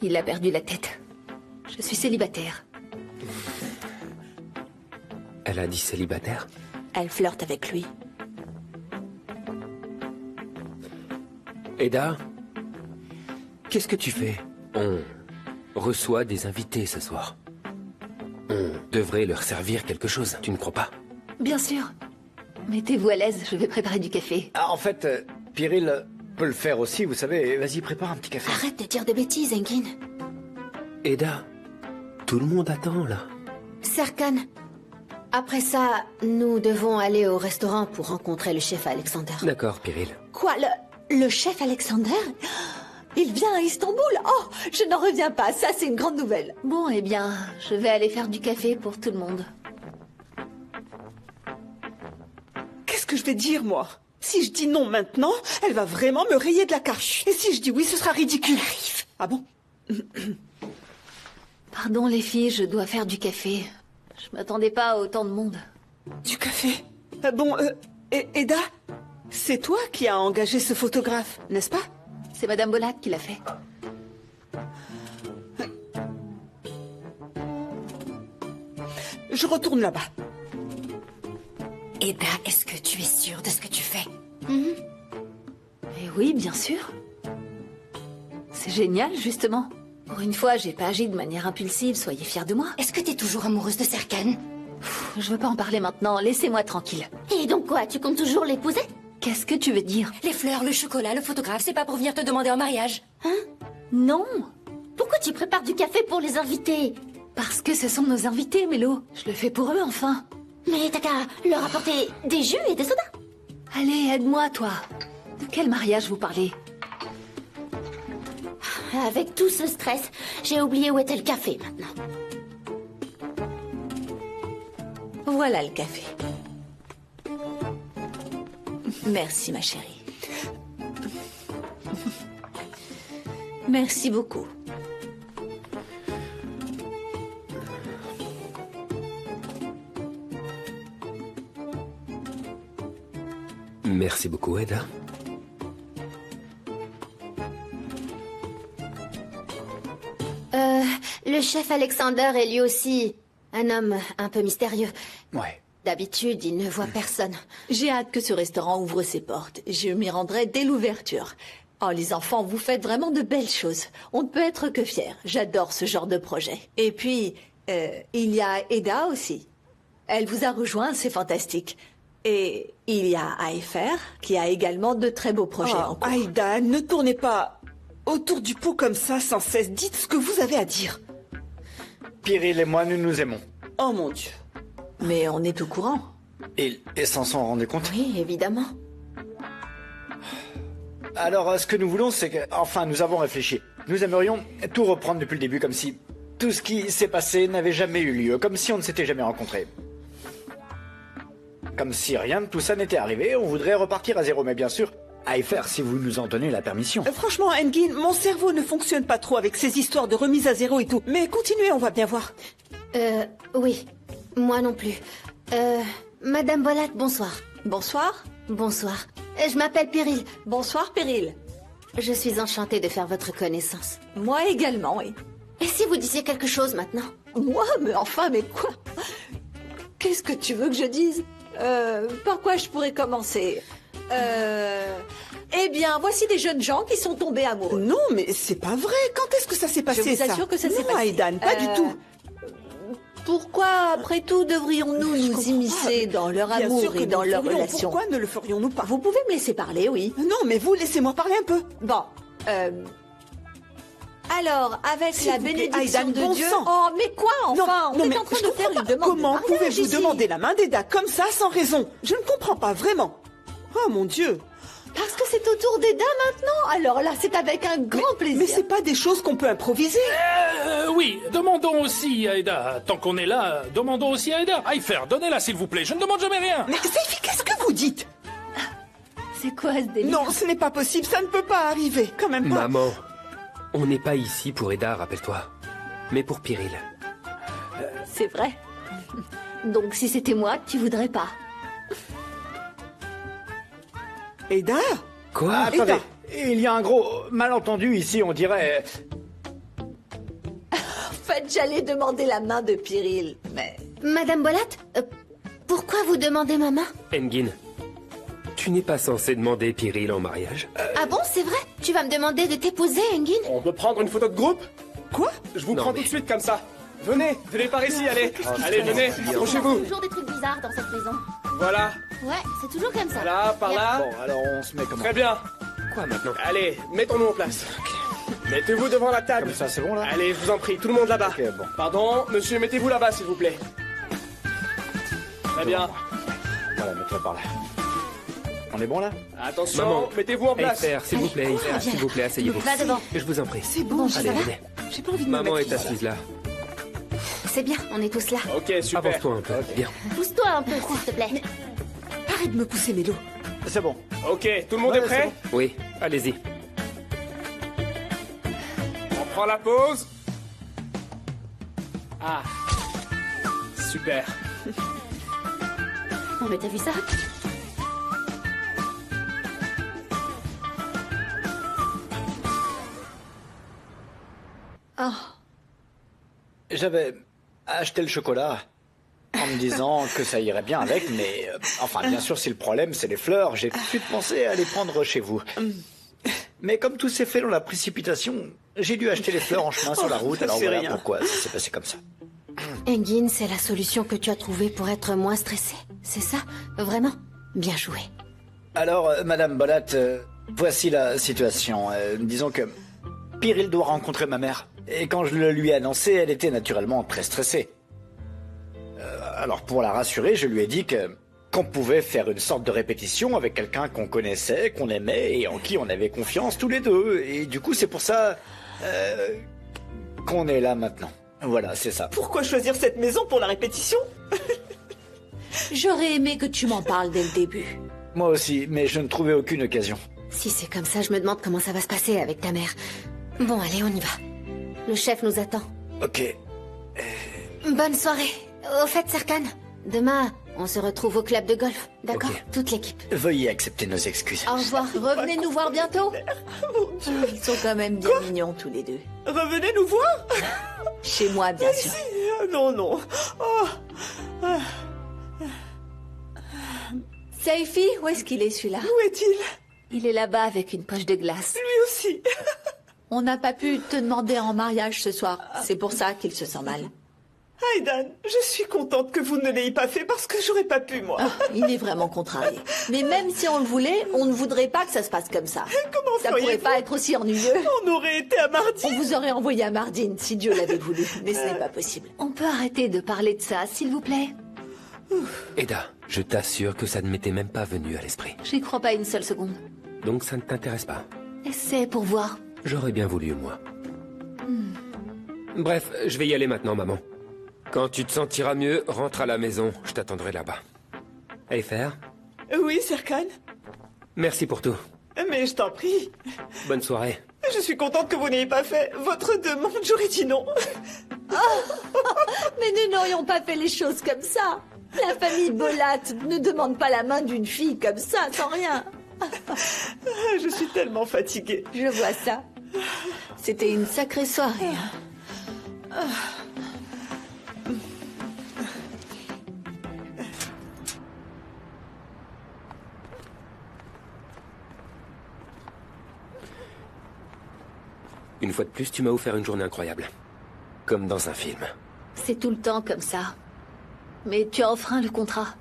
Speaker 2: Il a perdu la tête. Je suis célibataire.
Speaker 3: Elle a dit célibataire?
Speaker 8: Elle flirte avec lui.
Speaker 3: Eda, qu'est-ce que tu fais? On reçoit des invités ce soir. On devrait leur servir quelque chose, tu ne crois pas?
Speaker 2: Bien sûr. Mettez-vous à l'aise, je vais préparer du café.
Speaker 13: Ah, en fait, Pyril peut le faire aussi, vous savez. Vas-y, prépare un petit café.
Speaker 8: Arrête de dire des bêtises, Engin.
Speaker 3: Eda, tout le monde attend là.
Speaker 9: Serkan, après ça, nous devons aller au restaurant pour rencontrer le chef Alexander.
Speaker 3: D'accord, Pyril.
Speaker 8: Quoi, le chef Alexander? Il vient à Istanbul? Oh, je n'en reviens pas, ça c'est une grande nouvelle.
Speaker 2: Bon, eh bien, je vais aller faire du café pour tout le monde.
Speaker 7: Qu'est-ce que je vais dire, moi? Si je dis non maintenant, elle va vraiment me rayer de la carte. Et si je dis oui, ce sera ridicule. Ah bon?
Speaker 2: Pardon les filles, je dois faire du café. Je m'attendais pas à autant de monde.
Speaker 7: Du café? Eda, c'est toi qui as engagé ce photographe, n'est-ce pas?
Speaker 2: C'est Madame Bolat qui l'a fait.
Speaker 7: Je retourne là-bas.
Speaker 14: Eda, est-ce que tu es sûre de ce que tu fais?
Speaker 2: Et oui, bien sûr. C'est génial, justement. Pour une fois, j'ai pas agi de manière impulsive, soyez fiers de moi.
Speaker 14: Est-ce que t'es toujours amoureuse de Serkan?
Speaker 2: Je veux pas en parler maintenant, laissez-moi tranquille.
Speaker 9: Et donc quoi, tu comptes toujours l'épouser?
Speaker 2: Qu'est-ce que tu veux dire?
Speaker 14: Les fleurs, le chocolat, le photographe, c'est pas pour venir te demander en mariage.
Speaker 9: Hein?
Speaker 2: Non.
Speaker 9: Pourquoi tu prépares du café pour les invités?
Speaker 2: Parce que ce sont nos invités, Mélo. Je le fais pour eux, enfin.
Speaker 9: Mais t'as qu'à leur apporter des jus et des sodas.
Speaker 2: Allez, aide-moi, toi. De quel mariage vous parlez?
Speaker 9: Avec tout ce stress, j'ai oublié où était le café maintenant.
Speaker 8: Voilà le café. Merci, ma chérie. Merci beaucoup.
Speaker 3: Merci beaucoup, Eda.
Speaker 9: Le chef Alexander est lui aussi un homme un peu mystérieux.
Speaker 13: Ouais.
Speaker 9: D'habitude, il ne voit personne.
Speaker 8: J'ai hâte que ce restaurant ouvre ses portes. Je m'y rendrai dès l'ouverture. Oh, les enfants, vous faites vraiment de belles choses. On ne peut être que fiers. J'adore ce genre de projet. Et puis, il y a Eda aussi. Elle vous a rejoint, c'est fantastique. Et il y a Aifer, qui a également de très beaux projets en cours.
Speaker 7: Aïda, ne tournez pas autour du pot comme ça sans cesse. Dites ce que vous avez à dire.
Speaker 13: Pyril et moi, nous nous aimons.
Speaker 7: Oh mon Dieu.
Speaker 8: Mais on est au courant.
Speaker 13: Et s'en sont rendus compte?
Speaker 9: Oui, évidemment.
Speaker 13: Alors, ce que nous voulons, c'est que... Enfin, nous avons réfléchi. Nous aimerions tout reprendre depuis le début, comme si tout ce qui s'est passé n'avait jamais eu lieu, comme si on ne s'était jamais rencontrés. Comme si rien de tout ça n'était arrivé, on voudrait repartir à zéro, mais bien sûr, à y faire si vous nous en donnez la permission.
Speaker 7: Franchement, Engin, mon cerveau ne fonctionne pas trop avec ces histoires de remise à zéro et tout. Mais continuez, on va bien voir.
Speaker 9: Oui. Moi non plus. Madame Bolat, bonsoir.
Speaker 8: Bonsoir.
Speaker 9: Bonsoir. Je m'appelle Pyril.
Speaker 8: Bonsoir, Pyril.
Speaker 9: Je suis enchantée de faire votre connaissance.
Speaker 8: Moi également, oui.
Speaker 9: Et si vous disiez quelque chose maintenant?
Speaker 8: Moi? Mais enfin, mais quoi? Qu'est-ce que tu veux que je dise? Par quoi je pourrais commencer? Eh bien, voici des jeunes gens qui sont tombés amoureux.
Speaker 7: Non, mais c'est pas vrai. Quand est-ce que ça s'est passé,
Speaker 8: ça? Je vous assure que ça s'est passé.
Speaker 7: Non, Aïdan, pas du tout.
Speaker 8: Pourquoi, après tout, devrions-nous nous immiscer dans leur amour et dans leur relation?
Speaker 7: Pourquoi ne le ferions-nous pas?
Speaker 8: Vous pouvez me laisser parler, oui.
Speaker 7: Non, mais vous, laissez-moi parler un peu.
Speaker 8: Bon, alors, avec la bénédiction
Speaker 7: Aïdan,
Speaker 8: de
Speaker 7: bon
Speaker 8: Dieu...
Speaker 7: sang.
Speaker 8: Oh, mais quoi, enfin?
Speaker 7: Non,
Speaker 8: On
Speaker 7: mais
Speaker 8: est en train
Speaker 7: je
Speaker 8: de faire
Speaker 7: comprends
Speaker 8: une
Speaker 7: pas.
Speaker 8: demande
Speaker 7: Comment
Speaker 8: de mariage
Speaker 7: pouvez-vous
Speaker 8: ici.
Speaker 7: demander la main d'Eda comme ça, sans raison? Je ne comprends pas, vraiment. Oh, mon Dieu.
Speaker 8: Parce que c'est au tour d'Eda maintenant. Alors là, c'est avec un grand plaisir.
Speaker 7: Mais c'est pas des choses qu'on peut improviser.
Speaker 6: Oui, demandons aussi à Eda. Tant qu'on est là, demandons aussi à Eda. Aifer, donnez-la s'il vous plaît, je ne demande jamais rien.
Speaker 7: Mais Seifi, qu'est-ce que vous dites?
Speaker 2: C'est quoi ce délire?
Speaker 7: Non, ce n'est pas possible, ça ne peut pas arriver. Quand même pas.
Speaker 3: Maman, on n'est pas ici pour Eda, rappelle-toi. Mais pour Pyril.
Speaker 2: C'est vrai. Donc si c'était moi, tu voudrais pas.
Speaker 7: Eda?
Speaker 3: Quoi?
Speaker 13: Attendez, il y a un gros malentendu ici, on dirait...
Speaker 8: En fait, j'allais demander la main de Pyril, mais...
Speaker 9: Madame Bolat, pourquoi vous demandez ma main?
Speaker 3: Engin, tu n'es pas censé demander Pyril en mariage?
Speaker 9: Ah bon, c'est vrai? Tu vas me demander de t'épouser, Engin?
Speaker 1: On peut prendre une photo de groupe?
Speaker 7: Quoi?
Speaker 1: Je vous
Speaker 3: Non,
Speaker 1: prends
Speaker 3: mais-
Speaker 1: tout de suite comme ça. Venez par ici, allez. Allez, venez, approchez-vous.
Speaker 9: Toujours des trucs bizarres dans cette maison.
Speaker 1: Voilà,
Speaker 9: Ouais, c'est toujours comme ça.
Speaker 1: là, par là.
Speaker 13: Bon, alors on se met comme
Speaker 1: Très bien.
Speaker 3: Quoi maintenant?
Speaker 1: Allez, mettons-nous en place. Mettez-vous devant la table.
Speaker 13: Comme ça, c'est bon, là?
Speaker 1: Allez, je vous en prie, tout le monde là-bas.
Speaker 13: Ok, bon.
Speaker 1: Pardon, monsieur, mettez-vous là-bas, s'il vous plaît. Très bien.
Speaker 13: Voilà, mets-toi par là. On est bon, là?
Speaker 1: Attention,
Speaker 3: Maman,
Speaker 1: mettez-vous en place.
Speaker 3: Aifer, s'il vous plaît,
Speaker 9: Allez,
Speaker 3: Aifer,
Speaker 9: viens
Speaker 3: s'il
Speaker 9: là.
Speaker 3: vous plaît, asseyez-vous.
Speaker 9: Va devant.
Speaker 3: Je vous en prie.
Speaker 7: C'est bon,
Speaker 9: ça
Speaker 3: Allez,
Speaker 9: va?
Speaker 3: venez.
Speaker 7: J'ai pas envie de me
Speaker 3: Maman
Speaker 7: mettre
Speaker 3: est
Speaker 7: ici.
Speaker 3: assise là.
Speaker 9: C'est bien, on est tous là.
Speaker 1: Ok, super.
Speaker 3: Avance-toi un peu. Bien.
Speaker 9: Pousse-toi un peu, s'il te plaît.
Speaker 7: Arrête de me pousser, Mélo.
Speaker 13: C'est bon.
Speaker 1: Ok, tout le monde
Speaker 13: Ouais,
Speaker 1: est prêt?
Speaker 3: Oui, allez-y.
Speaker 1: On prend la pause. Ah. Super.
Speaker 9: Oh, mais t'as vu ça?
Speaker 8: Oh,
Speaker 13: J'avais acheté le chocolat. en me disant que ça irait bien avec, mais... enfin, bien sûr, si le problème, c'est les fleurs, j'ai tout de suite pensé à les prendre chez vous. Mais comme tout s'est fait dans la précipitation, j'ai dû acheter les fleurs en chemin sur la route, alors voilà pourquoi ça s'est passé comme ça.
Speaker 9: Engin, c'est la solution que tu as trouvée pour être moins stressé. C'est ça? Vraiment? Bien joué.
Speaker 13: Alors, Madame Bolat, voici la situation. Disons que Pyrrhil doit rencontrer ma mère. Et quand je le lui ai annoncé, elle était naturellement très stressée. Alors pour la rassurer, je lui ai dit qu'on pouvait faire une sorte de répétition avec quelqu'un qu'on connaissait, qu'on aimait et en qui on avait confiance tous les deux. Et du coup, c'est pour ça qu'on est là maintenant. Voilà, c'est ça.
Speaker 7: Pourquoi choisir cette maison pour la répétition?
Speaker 8: J'aurais aimé que tu m'en parles dès le début.
Speaker 13: Moi aussi, mais je ne trouvais aucune occasion.
Speaker 9: Si c'est comme ça, je me demande comment ça va se passer avec ta mère. Bon, allez, on y va. Le chef nous attend.
Speaker 13: Ok.
Speaker 9: Bonne soirée. Au fait, Serkan, demain, on se retrouve au club de golf, d'accord?
Speaker 13: Ok.
Speaker 9: Toute l'équipe.
Speaker 13: Veuillez accepter nos excuses.
Speaker 8: Au revoir. Revenez nous voir bientôt. Ils sont quand même bien mignons tous les deux.
Speaker 7: Revenez nous voir?
Speaker 8: Chez moi, bien sûr.
Speaker 7: Non, non. Oh.
Speaker 8: Saifi, où est-ce qu'il est celui-là?
Speaker 7: Où est-il?
Speaker 2: Il est là-bas avec une poche de glace.
Speaker 7: Lui aussi.
Speaker 8: On n'a pas pu te demander en mariage ce soir. C'est pour ça qu'il se sent mal.
Speaker 7: Aidan, je suis contente que vous ne l'ayez pas fait parce que j'aurais pas pu, moi.
Speaker 8: Il est vraiment contrarié. Mais même si on le voulait, on ne voudrait pas que ça se passe comme ça.
Speaker 7: Comment
Speaker 8: ça pourrait pas être aussi ennuyeux.
Speaker 7: On aurait été à Mardin.
Speaker 8: On vous aurait envoyé à Mardin si Dieu l'avait voulu. Mais ce n'est pas possible.
Speaker 2: On peut arrêter de parler de ça, s'il vous plaît?
Speaker 3: Eda, je t'assure que ça ne m'était même pas venu à l'esprit.
Speaker 2: J'y crois pas une seule seconde.
Speaker 3: Donc ça ne t'intéresse pas?
Speaker 2: Essaie pour voir.
Speaker 3: J'aurais bien voulu, moi. Bref, je vais y aller maintenant, maman. Quand tu te sentiras mieux, rentre à la maison. Je t'attendrai là-bas. Eifer?
Speaker 7: Oui, Serkan.
Speaker 3: Merci pour tout.
Speaker 7: Mais je t'en prie.
Speaker 3: Bonne soirée.
Speaker 7: Je suis contente que vous n'ayez pas fait votre demande. J'aurais dit non.
Speaker 8: Mais nous n'aurions pas fait les choses comme ça. La famille Bolat ne demande pas la main d'une fille comme ça, sans rien.
Speaker 7: Je suis tellement fatiguée.
Speaker 8: Je vois ça. C'était une sacrée soirée.
Speaker 3: Une fois de plus, tu m'as offert une journée incroyable. Comme dans un film.
Speaker 2: C'est tout le temps comme ça. Mais tu as enfreint le contrat.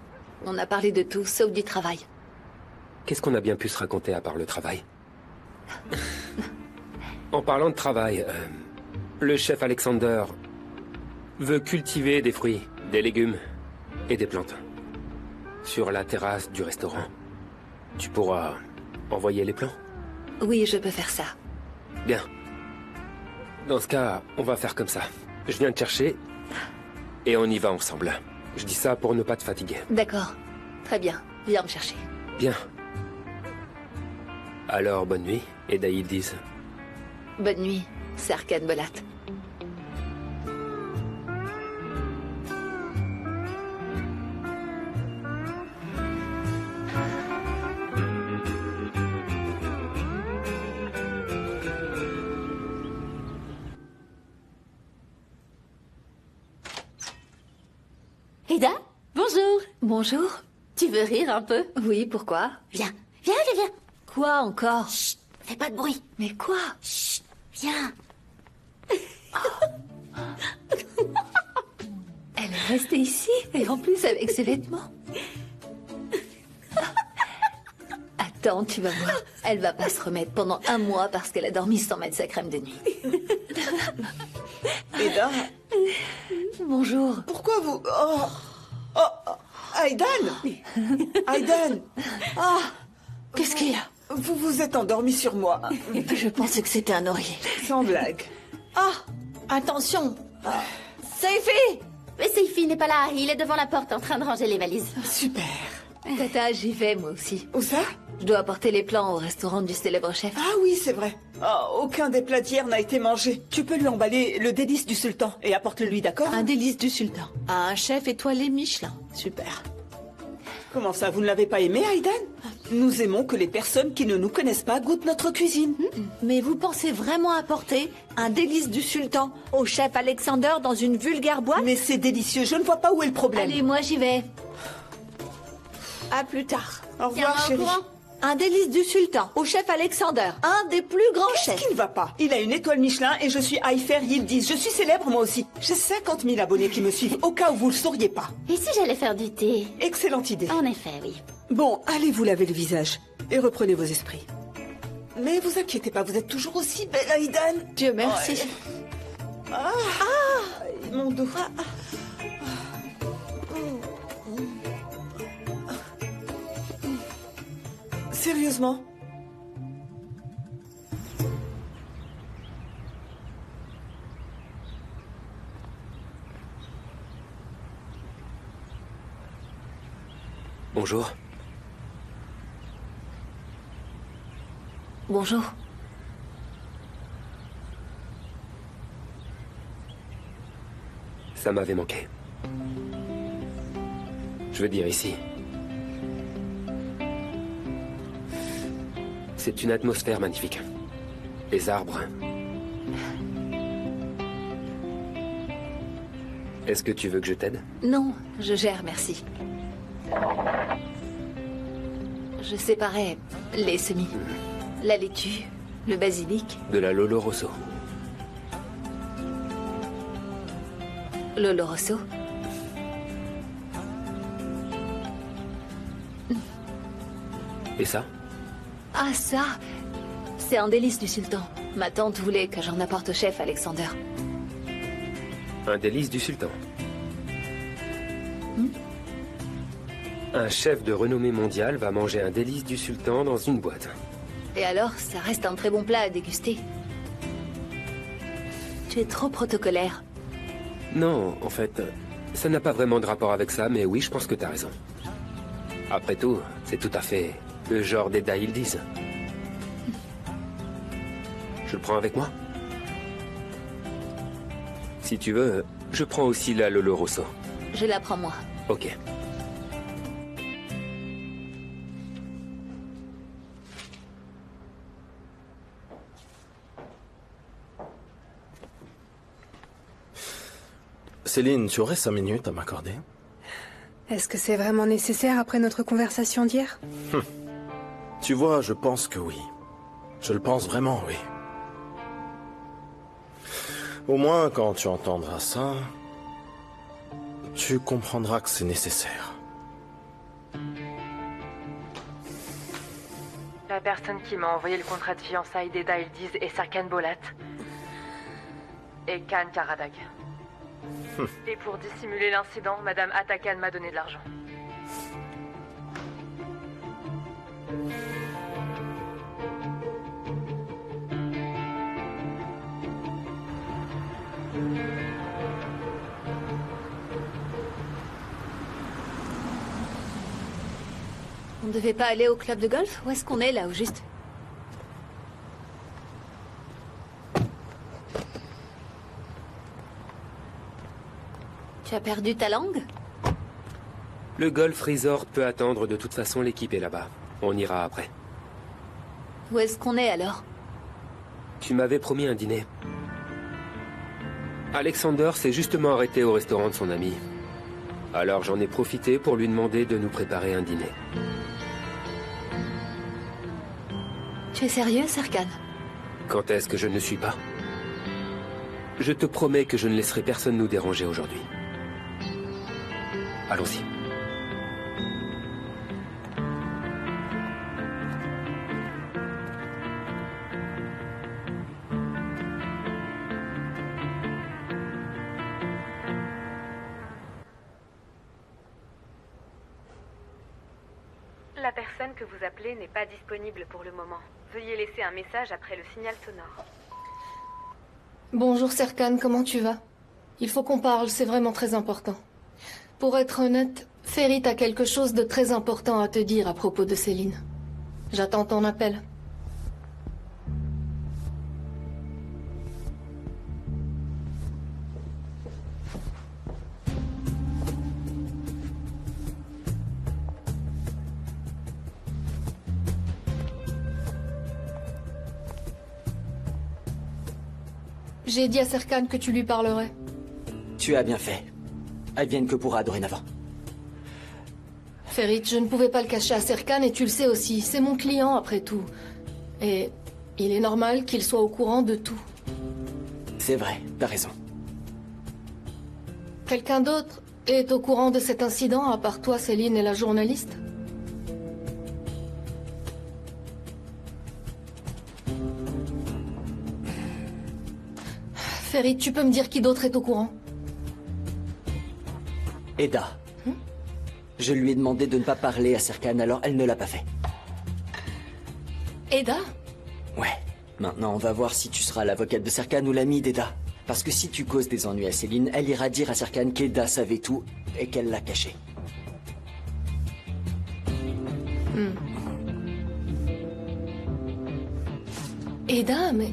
Speaker 2: On a parlé de tout, sauf du travail.
Speaker 3: Qu'est-ce qu'on a bien pu se raconter à part le travail? En parlant de travail, le chef Alexander veut cultiver des fruits, des légumes et des plantes. Sur la terrasse du restaurant. Tu pourras envoyer les plans?
Speaker 2: Oui, je peux faire ça.
Speaker 3: Bien. Dans ce cas, on va faire comme ça. Je viens te chercher et on y va ensemble. Je dis ça pour ne pas te fatiguer.
Speaker 2: D'accord. Très bien. Viens me chercher.
Speaker 3: Bien. Alors, bonne nuit, et Daïd disent.
Speaker 2: Bonne nuit, Serkan Bolat.
Speaker 8: Eda, bonjour.
Speaker 2: Bonjour.
Speaker 8: Tu veux rire un peu?
Speaker 2: Oui, pourquoi?
Speaker 8: Viens, viens, viens, viens.
Speaker 2: Quoi encore?
Speaker 8: Chut, fais pas de bruit.
Speaker 2: Mais quoi?
Speaker 8: Chut, viens.
Speaker 2: Elle est restée ici, et en plus avec ses vêtements. Attends, tu vas voir. Elle va pas se remettre pendant 1 mois parce qu'elle a dormi sans mettre sa crème de nuit.
Speaker 7: Eda,
Speaker 2: Bonjour.
Speaker 7: pourquoi vous... Aidan Aidan
Speaker 8: Qu'est-ce qu'il y a?
Speaker 7: Vous vous êtes endormi sur moi.
Speaker 8: Je pensais que c'était un oreiller.
Speaker 7: Sans blague.
Speaker 8: Attention. Saifi!
Speaker 9: Mais Saifi n'est pas là, il est devant la porte en train de ranger les valises.
Speaker 7: Super.
Speaker 2: Tata, j'y vais moi aussi.
Speaker 7: Où ça?
Speaker 2: Je dois apporter les plans au restaurant du célèbre chef.
Speaker 7: Ah oui, c'est vrai. Aucun des plats d'hier n'a été mangé. Tu peux lui emballer le délice du sultan et apporte-le-lui, d'accord?
Speaker 8: Un délice du sultan. Un chef étoilé Michelin.
Speaker 7: Super. Comment ça, vous ne l'avez pas aimé, Aidan? Nous aimons que les personnes qui ne nous connaissent pas goûtent notre cuisine.
Speaker 8: Mais vous pensez vraiment apporter un délice du sultan au chef Alexander dans une vulgaire boîte?
Speaker 7: Mais c'est délicieux, je ne vois pas où est le problème.
Speaker 2: Allez, moi j'y vais.
Speaker 8: À plus tard.
Speaker 7: Au revoir,
Speaker 2: Tiens-moi au
Speaker 7: chérie.
Speaker 2: courant.
Speaker 8: Un délice du sultan au chef Alexander, un des plus grands
Speaker 7: Qu'est-ce
Speaker 8: chefs.
Speaker 7: qui ne va pas? Il a une étoile Michelin et je suis Eifer Yildiz. Je suis célèbre moi aussi. J'ai 50 000 abonnés qui me suivent, au cas où vous le sauriez pas.
Speaker 9: Et si j'allais faire du thé?
Speaker 7: Excellente idée.
Speaker 9: En effet, oui.
Speaker 7: Bon, allez vous laver le visage et reprenez vos esprits. Mais vous inquiétez pas, vous êtes toujours aussi belle, Aïdan.
Speaker 8: Dieu merci.
Speaker 7: Ouais. Mon dos. Sérieusement?
Speaker 3: Bonjour.
Speaker 2: Bonjour.
Speaker 3: Ça m'avait manqué. Je veux dire ici. C'est une atmosphère magnifique. Les arbres. Est-ce que tu veux que je t'aide?
Speaker 2: Non, je gère, merci. Je séparais les semis. La laitue, le basilic,
Speaker 3: De la Lolo Rosso.
Speaker 2: l'Olo Rosso.
Speaker 3: Et ça?
Speaker 2: Ah, ça, c'est un délice du sultan. Ma tante voulait que j'en apporte au chef Alexander.
Speaker 3: Un délice du sultan. Un chef de renommée mondiale va manger un délice du sultan dans une boîte.
Speaker 2: Et alors, ça reste un très bon plat à déguster. Tu es trop protocolaire.
Speaker 3: Non, en fait, ça n'a pas vraiment de rapport avec ça, mais oui, je pense que t'as raison. Après tout, c'est tout à fait le genre d'Eda Yildiz. Je le prends avec moi? Si tu veux, je prends aussi la Lolo Rosso.
Speaker 2: Je la prends moi.
Speaker 3: Ok.
Speaker 11: Céline, tu aurais 5 minutes à m'accorder?
Speaker 4: Est-ce que c'est vraiment nécessaire après notre conversation d'hier?
Speaker 11: Tu vois, je pense que oui. Je le pense vraiment, oui. Au moins, quand tu entendras ça, tu comprendras que c'est nécessaire.
Speaker 15: La personne qui m'a envoyé le contrat de fiançailles d'Eda Yildiz est Serkan Bolat. Et Khan Karadag. Et pour dissimuler l'incident, Madame Atakan m'a donné de l'argent.
Speaker 2: On ne devait pas aller au club de golf? Où est-ce qu'on est là, au juste? Tu as perdu ta langue?
Speaker 3: Le Golf Resort peut attendre, de toute façon, l'équipe est là-bas. On ira après.
Speaker 2: Où est-ce qu'on est alors?
Speaker 3: Tu m'avais promis un dîner. Alexander s'est justement arrêté au restaurant de son ami. Alors j'en ai profité pour lui demander de nous préparer un dîner.
Speaker 2: Tu es sérieux, Serkan?
Speaker 3: Quand est-ce que je ne le suis pas? Je te promets que je ne laisserai personne nous déranger aujourd'hui. Allons-y.
Speaker 15: La personne que vous appelez n'est pas disponible pour le moment. Veuillez laisser un message après le signal sonore.
Speaker 5: Bonjour Serkan, comment tu vas? Il faut qu'on parle, c'est vraiment très important. Pour être honnête, Ferit a quelque chose de très important à te dire à propos de Céline. J'attends ton appel. J'ai dit à Serkan que tu lui parlerais.
Speaker 10: Tu as bien fait. Advienne que pourra dorénavant.
Speaker 5: Ferit, je ne pouvais pas le cacher à Serkan et tu le sais aussi. C'est mon client après tout. Et il est normal qu'il soit au courant de tout.
Speaker 10: C'est vrai, t'as raison.
Speaker 5: Quelqu'un d'autre est au courant de cet incident à part toi, Céline et la journaliste? Ferit, tu peux me dire qui d'autre est au courant?
Speaker 10: Eda. Je lui ai demandé de ne pas parler à Serkan, alors elle ne l'a pas fait.
Speaker 5: Eda?
Speaker 10: Ouais. Maintenant, on va voir si tu seras l'avocate de Serkan ou l'amie d'Eda. Parce que si tu causes des ennuis à Céline, elle ira dire à Serkan qu'Eda savait tout et qu'elle l'a caché.
Speaker 5: Eda, mais...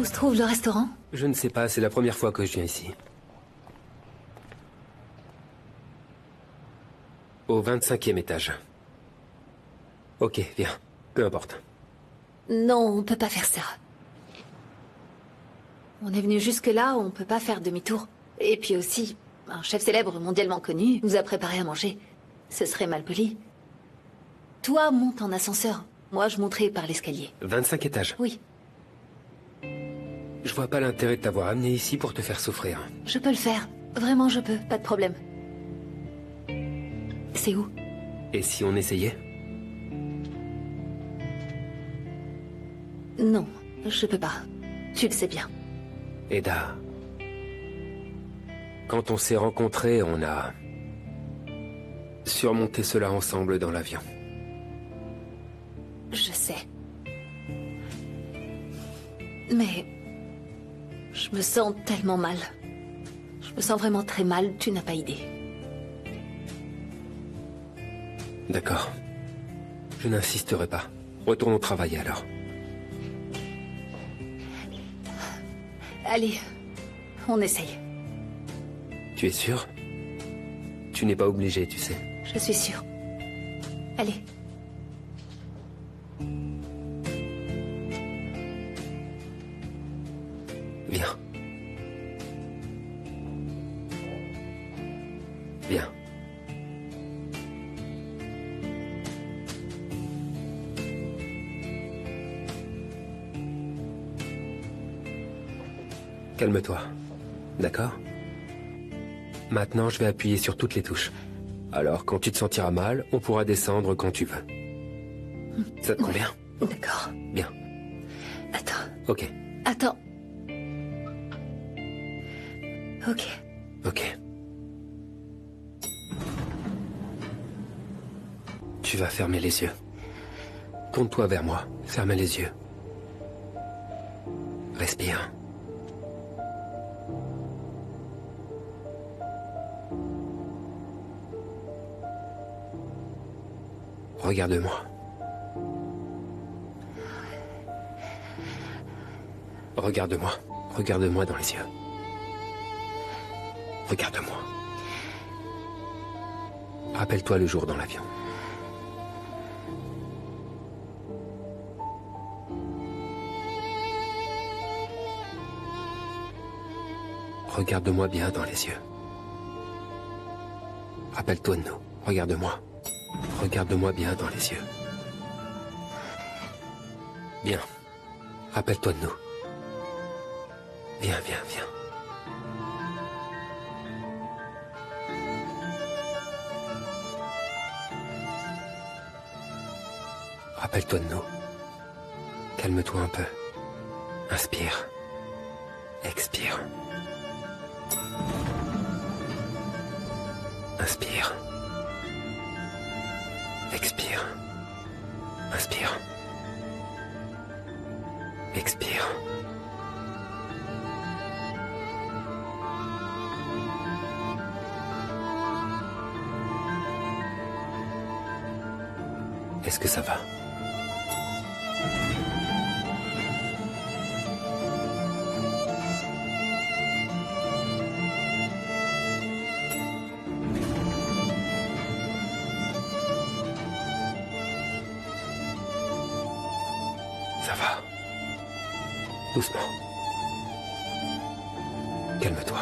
Speaker 2: Où se trouve le restaurant?
Speaker 3: Je ne sais pas, c'est la première fois que je viens ici. Au 25e étage. Ok, viens. Peu importe.
Speaker 2: Non, on peut pas faire ça. On est venu jusque-là, on peut pas faire demi-tour. Et puis aussi, un chef célèbre mondialement connu nous a préparé à manger. Ce serait mal poli. Toi, monte en ascenseur. Moi, je monterai par l'escalier.
Speaker 3: 25 étages?
Speaker 2: Oui.
Speaker 3: Je vois pas l'intérêt de t'avoir amené ici pour te faire souffrir.
Speaker 2: Je peux le faire. Vraiment, je peux. Pas de problème. C'est où?
Speaker 3: Et si on essayait?
Speaker 2: Non, je peux pas. Tu le sais bien.
Speaker 3: Eda. Quand on s'est rencontrés, on a... surmonté cela ensemble dans l'avion.
Speaker 2: Je sais. Mais... je me sens tellement mal. Je me sens vraiment très mal, tu n'as pas idée.
Speaker 3: D'accord. Je n'insisterai pas. Retourne au travail alors.
Speaker 2: Allez, on essaye.
Speaker 3: Tu es sûr? Tu n'es pas obligé, tu sais.
Speaker 2: Je suis sûre. Allez.
Speaker 3: Viens. Viens. Calme-toi. D'accord? Maintenant, je vais appuyer sur toutes les touches. Alors, quand tu te sentiras mal, on pourra descendre quand tu veux. Ça te convient?
Speaker 2: D'accord.
Speaker 3: Bien.
Speaker 2: Attends.
Speaker 3: Ok.
Speaker 2: Attends. Ok.
Speaker 3: Ok. Tu vas fermer les yeux. Tourne-toi vers moi. Ferme les yeux. Respire. Regarde-moi. Regarde-moi. Regarde-moi dans les yeux. Regarde-moi. Rappelle-toi le jour dans l'avion. Regarde-moi bien dans les yeux. Rappelle-toi de nous. Regarde-moi. Regarde-moi bien dans les yeux. Bien. Rappelle-toi de nous. Viens, viens, viens. Rappelle-toi de nous. Calme-toi un peu. Inspire. Expire. Inspire. Expire. Inspire. Expire. Est-ce que ça va? Ça va. Doucement. Calme-toi.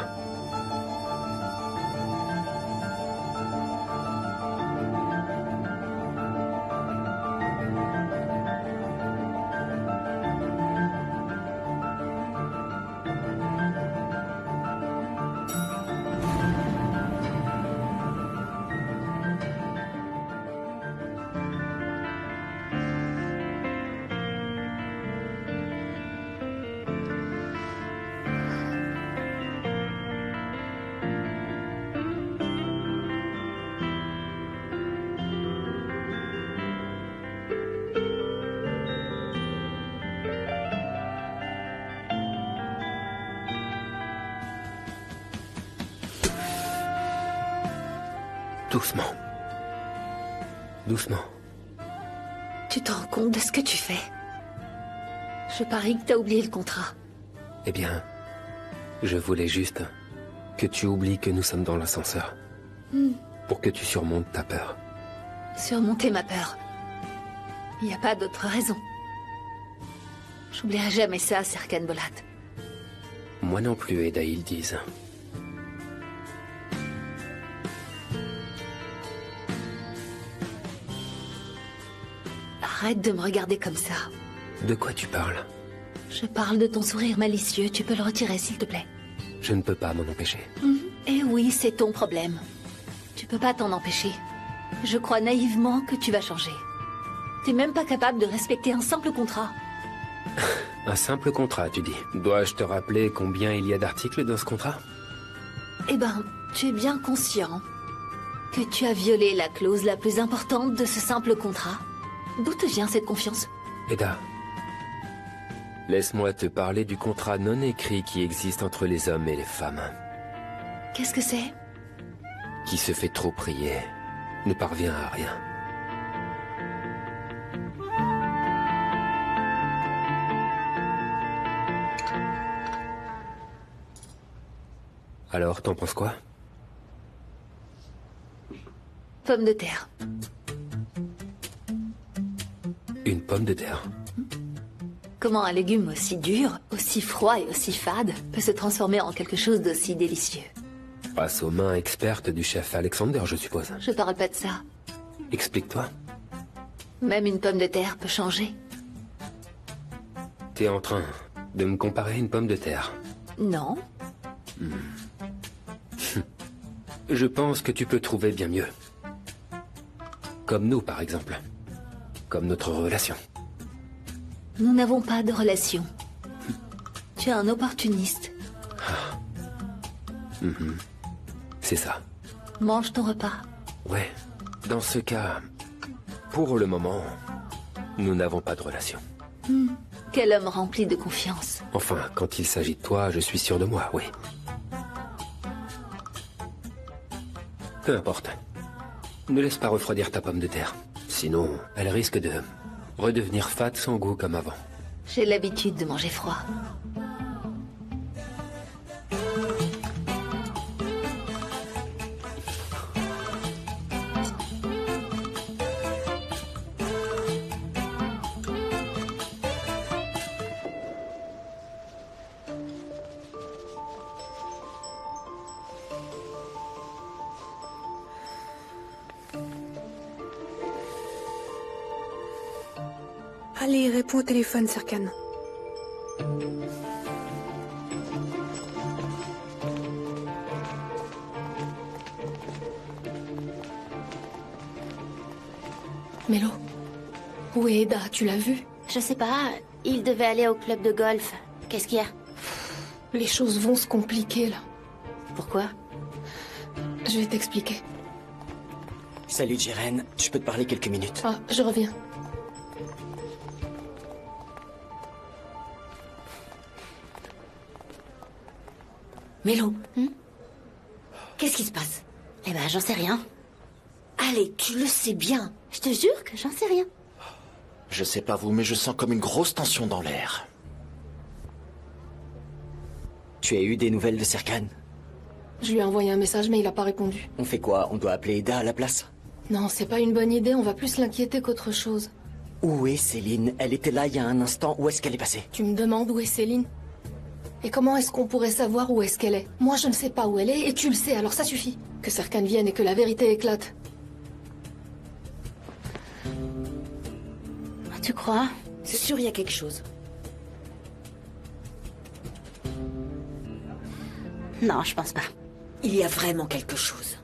Speaker 3: Doucement. Doucement.
Speaker 2: Tu te rends compte de ce que tu fais? Je parie que t'as oublié le contrat.
Speaker 3: Eh bien, je voulais juste que tu oublies que nous sommes dans l'ascenseur. Pour que tu surmontes ta peur.
Speaker 2: Surmonter ma peur. Il n'y a pas d'autre raison. J'oublierai jamais ça, Serkan Bolat.
Speaker 3: Moi non plus, Eda, ils disent.
Speaker 2: Arrête de me regarder comme ça.
Speaker 3: De quoi tu parles?
Speaker 2: Je parle de ton sourire malicieux. Tu peux le retirer, s'il te plaît.
Speaker 3: Je ne peux pas m'en empêcher.
Speaker 2: Eh oui, c'est ton problème. Tu peux pas t'en empêcher. Je crois naïvement que tu vas changer. T'es même pas capable de respecter un simple contrat.
Speaker 3: Un simple contrat, tu dis. Dois-je te rappeler combien il y a d'articles dans ce contrat?
Speaker 2: Eh ben, tu es bien conscient que tu as violé la clause la plus importante de ce simple contrat. D'où te vient cette confiance?
Speaker 3: Eda, laisse-moi te parler du contrat non écrit qui existe entre les hommes et les femmes.
Speaker 2: Qu'est-ce que c'est?
Speaker 3: Qui se fait trop prier ne parvient à rien. Alors, t'en penses quoi?
Speaker 2: Pomme de terre.
Speaker 3: Une pomme de terre.
Speaker 2: Comment un légume aussi dur, aussi froid et aussi fade peut se transformer en quelque chose d'aussi délicieux?
Speaker 3: Grâce aux mains expertes du chef Alexander, je suppose.
Speaker 2: Je parle pas de ça.
Speaker 3: Explique-toi.
Speaker 2: Même une pomme de terre peut changer.
Speaker 3: T'es en train de me comparer à une pomme de terre.
Speaker 2: Non.
Speaker 3: Je pense que tu peux trouver bien mieux. Comme nous, par exemple. Comme notre relation.
Speaker 2: Nous n'avons pas de relation. Tu es un opportuniste.
Speaker 3: C'est ça.
Speaker 2: Mange ton repas.
Speaker 3: Ouais. Dans ce cas, pour le moment, nous n'avons pas de relation.
Speaker 2: Quel homme rempli de confiance.
Speaker 3: Enfin, quand il s'agit de toi, je suis sûr de moi, oui. Peu importe. Ne laisse pas refroidir ta pomme de terre. Sinon, elle risque de redevenir fade sans goût comme avant.
Speaker 2: J'ai l'habitude de manger froid.
Speaker 4: Allez, réponds au téléphone, Serkan.
Speaker 5: Mélo, où est Eda? Tu l'as vu?
Speaker 9: Je sais pas, il devait aller au club de golf. Qu'est-ce qu'il y a?
Speaker 5: Les choses vont se compliquer, là.
Speaker 9: Pourquoi?
Speaker 5: Je vais t'expliquer.
Speaker 10: Salut Jiren, je peux te parler quelques minutes?
Speaker 5: Ah, je reviens.
Speaker 8: Mélo, qu'est-ce qui se passe?
Speaker 9: Eh ben, j'en sais rien.
Speaker 8: Allez, tu le sais bien.
Speaker 9: Je te jure que j'en sais rien.
Speaker 12: Je sais pas vous, mais je sens comme une grosse tension dans l'air.
Speaker 10: Tu as eu des nouvelles de Serkan?
Speaker 5: Je lui ai envoyé un message, mais il a pas répondu.
Speaker 10: On fait quoi? On doit appeler Eda à la place?
Speaker 5: Non, c'est pas une bonne idée, on va plus l'inquiéter qu'autre chose.
Speaker 10: Où est Céline? Elle était là il y a un instant, où est-ce qu'elle est passée?
Speaker 5: Tu me demandes où est Céline? Et comment est-ce qu'on pourrait savoir où est-ce qu'elle est? Moi, je ne sais pas où elle est, et tu le sais, alors ça suffit. Que Serkan vienne et que la vérité éclate.
Speaker 9: Tu crois?
Speaker 8: C'est sûr, il y a quelque chose.
Speaker 9: Non, je pense pas.
Speaker 8: Il y a vraiment quelque chose.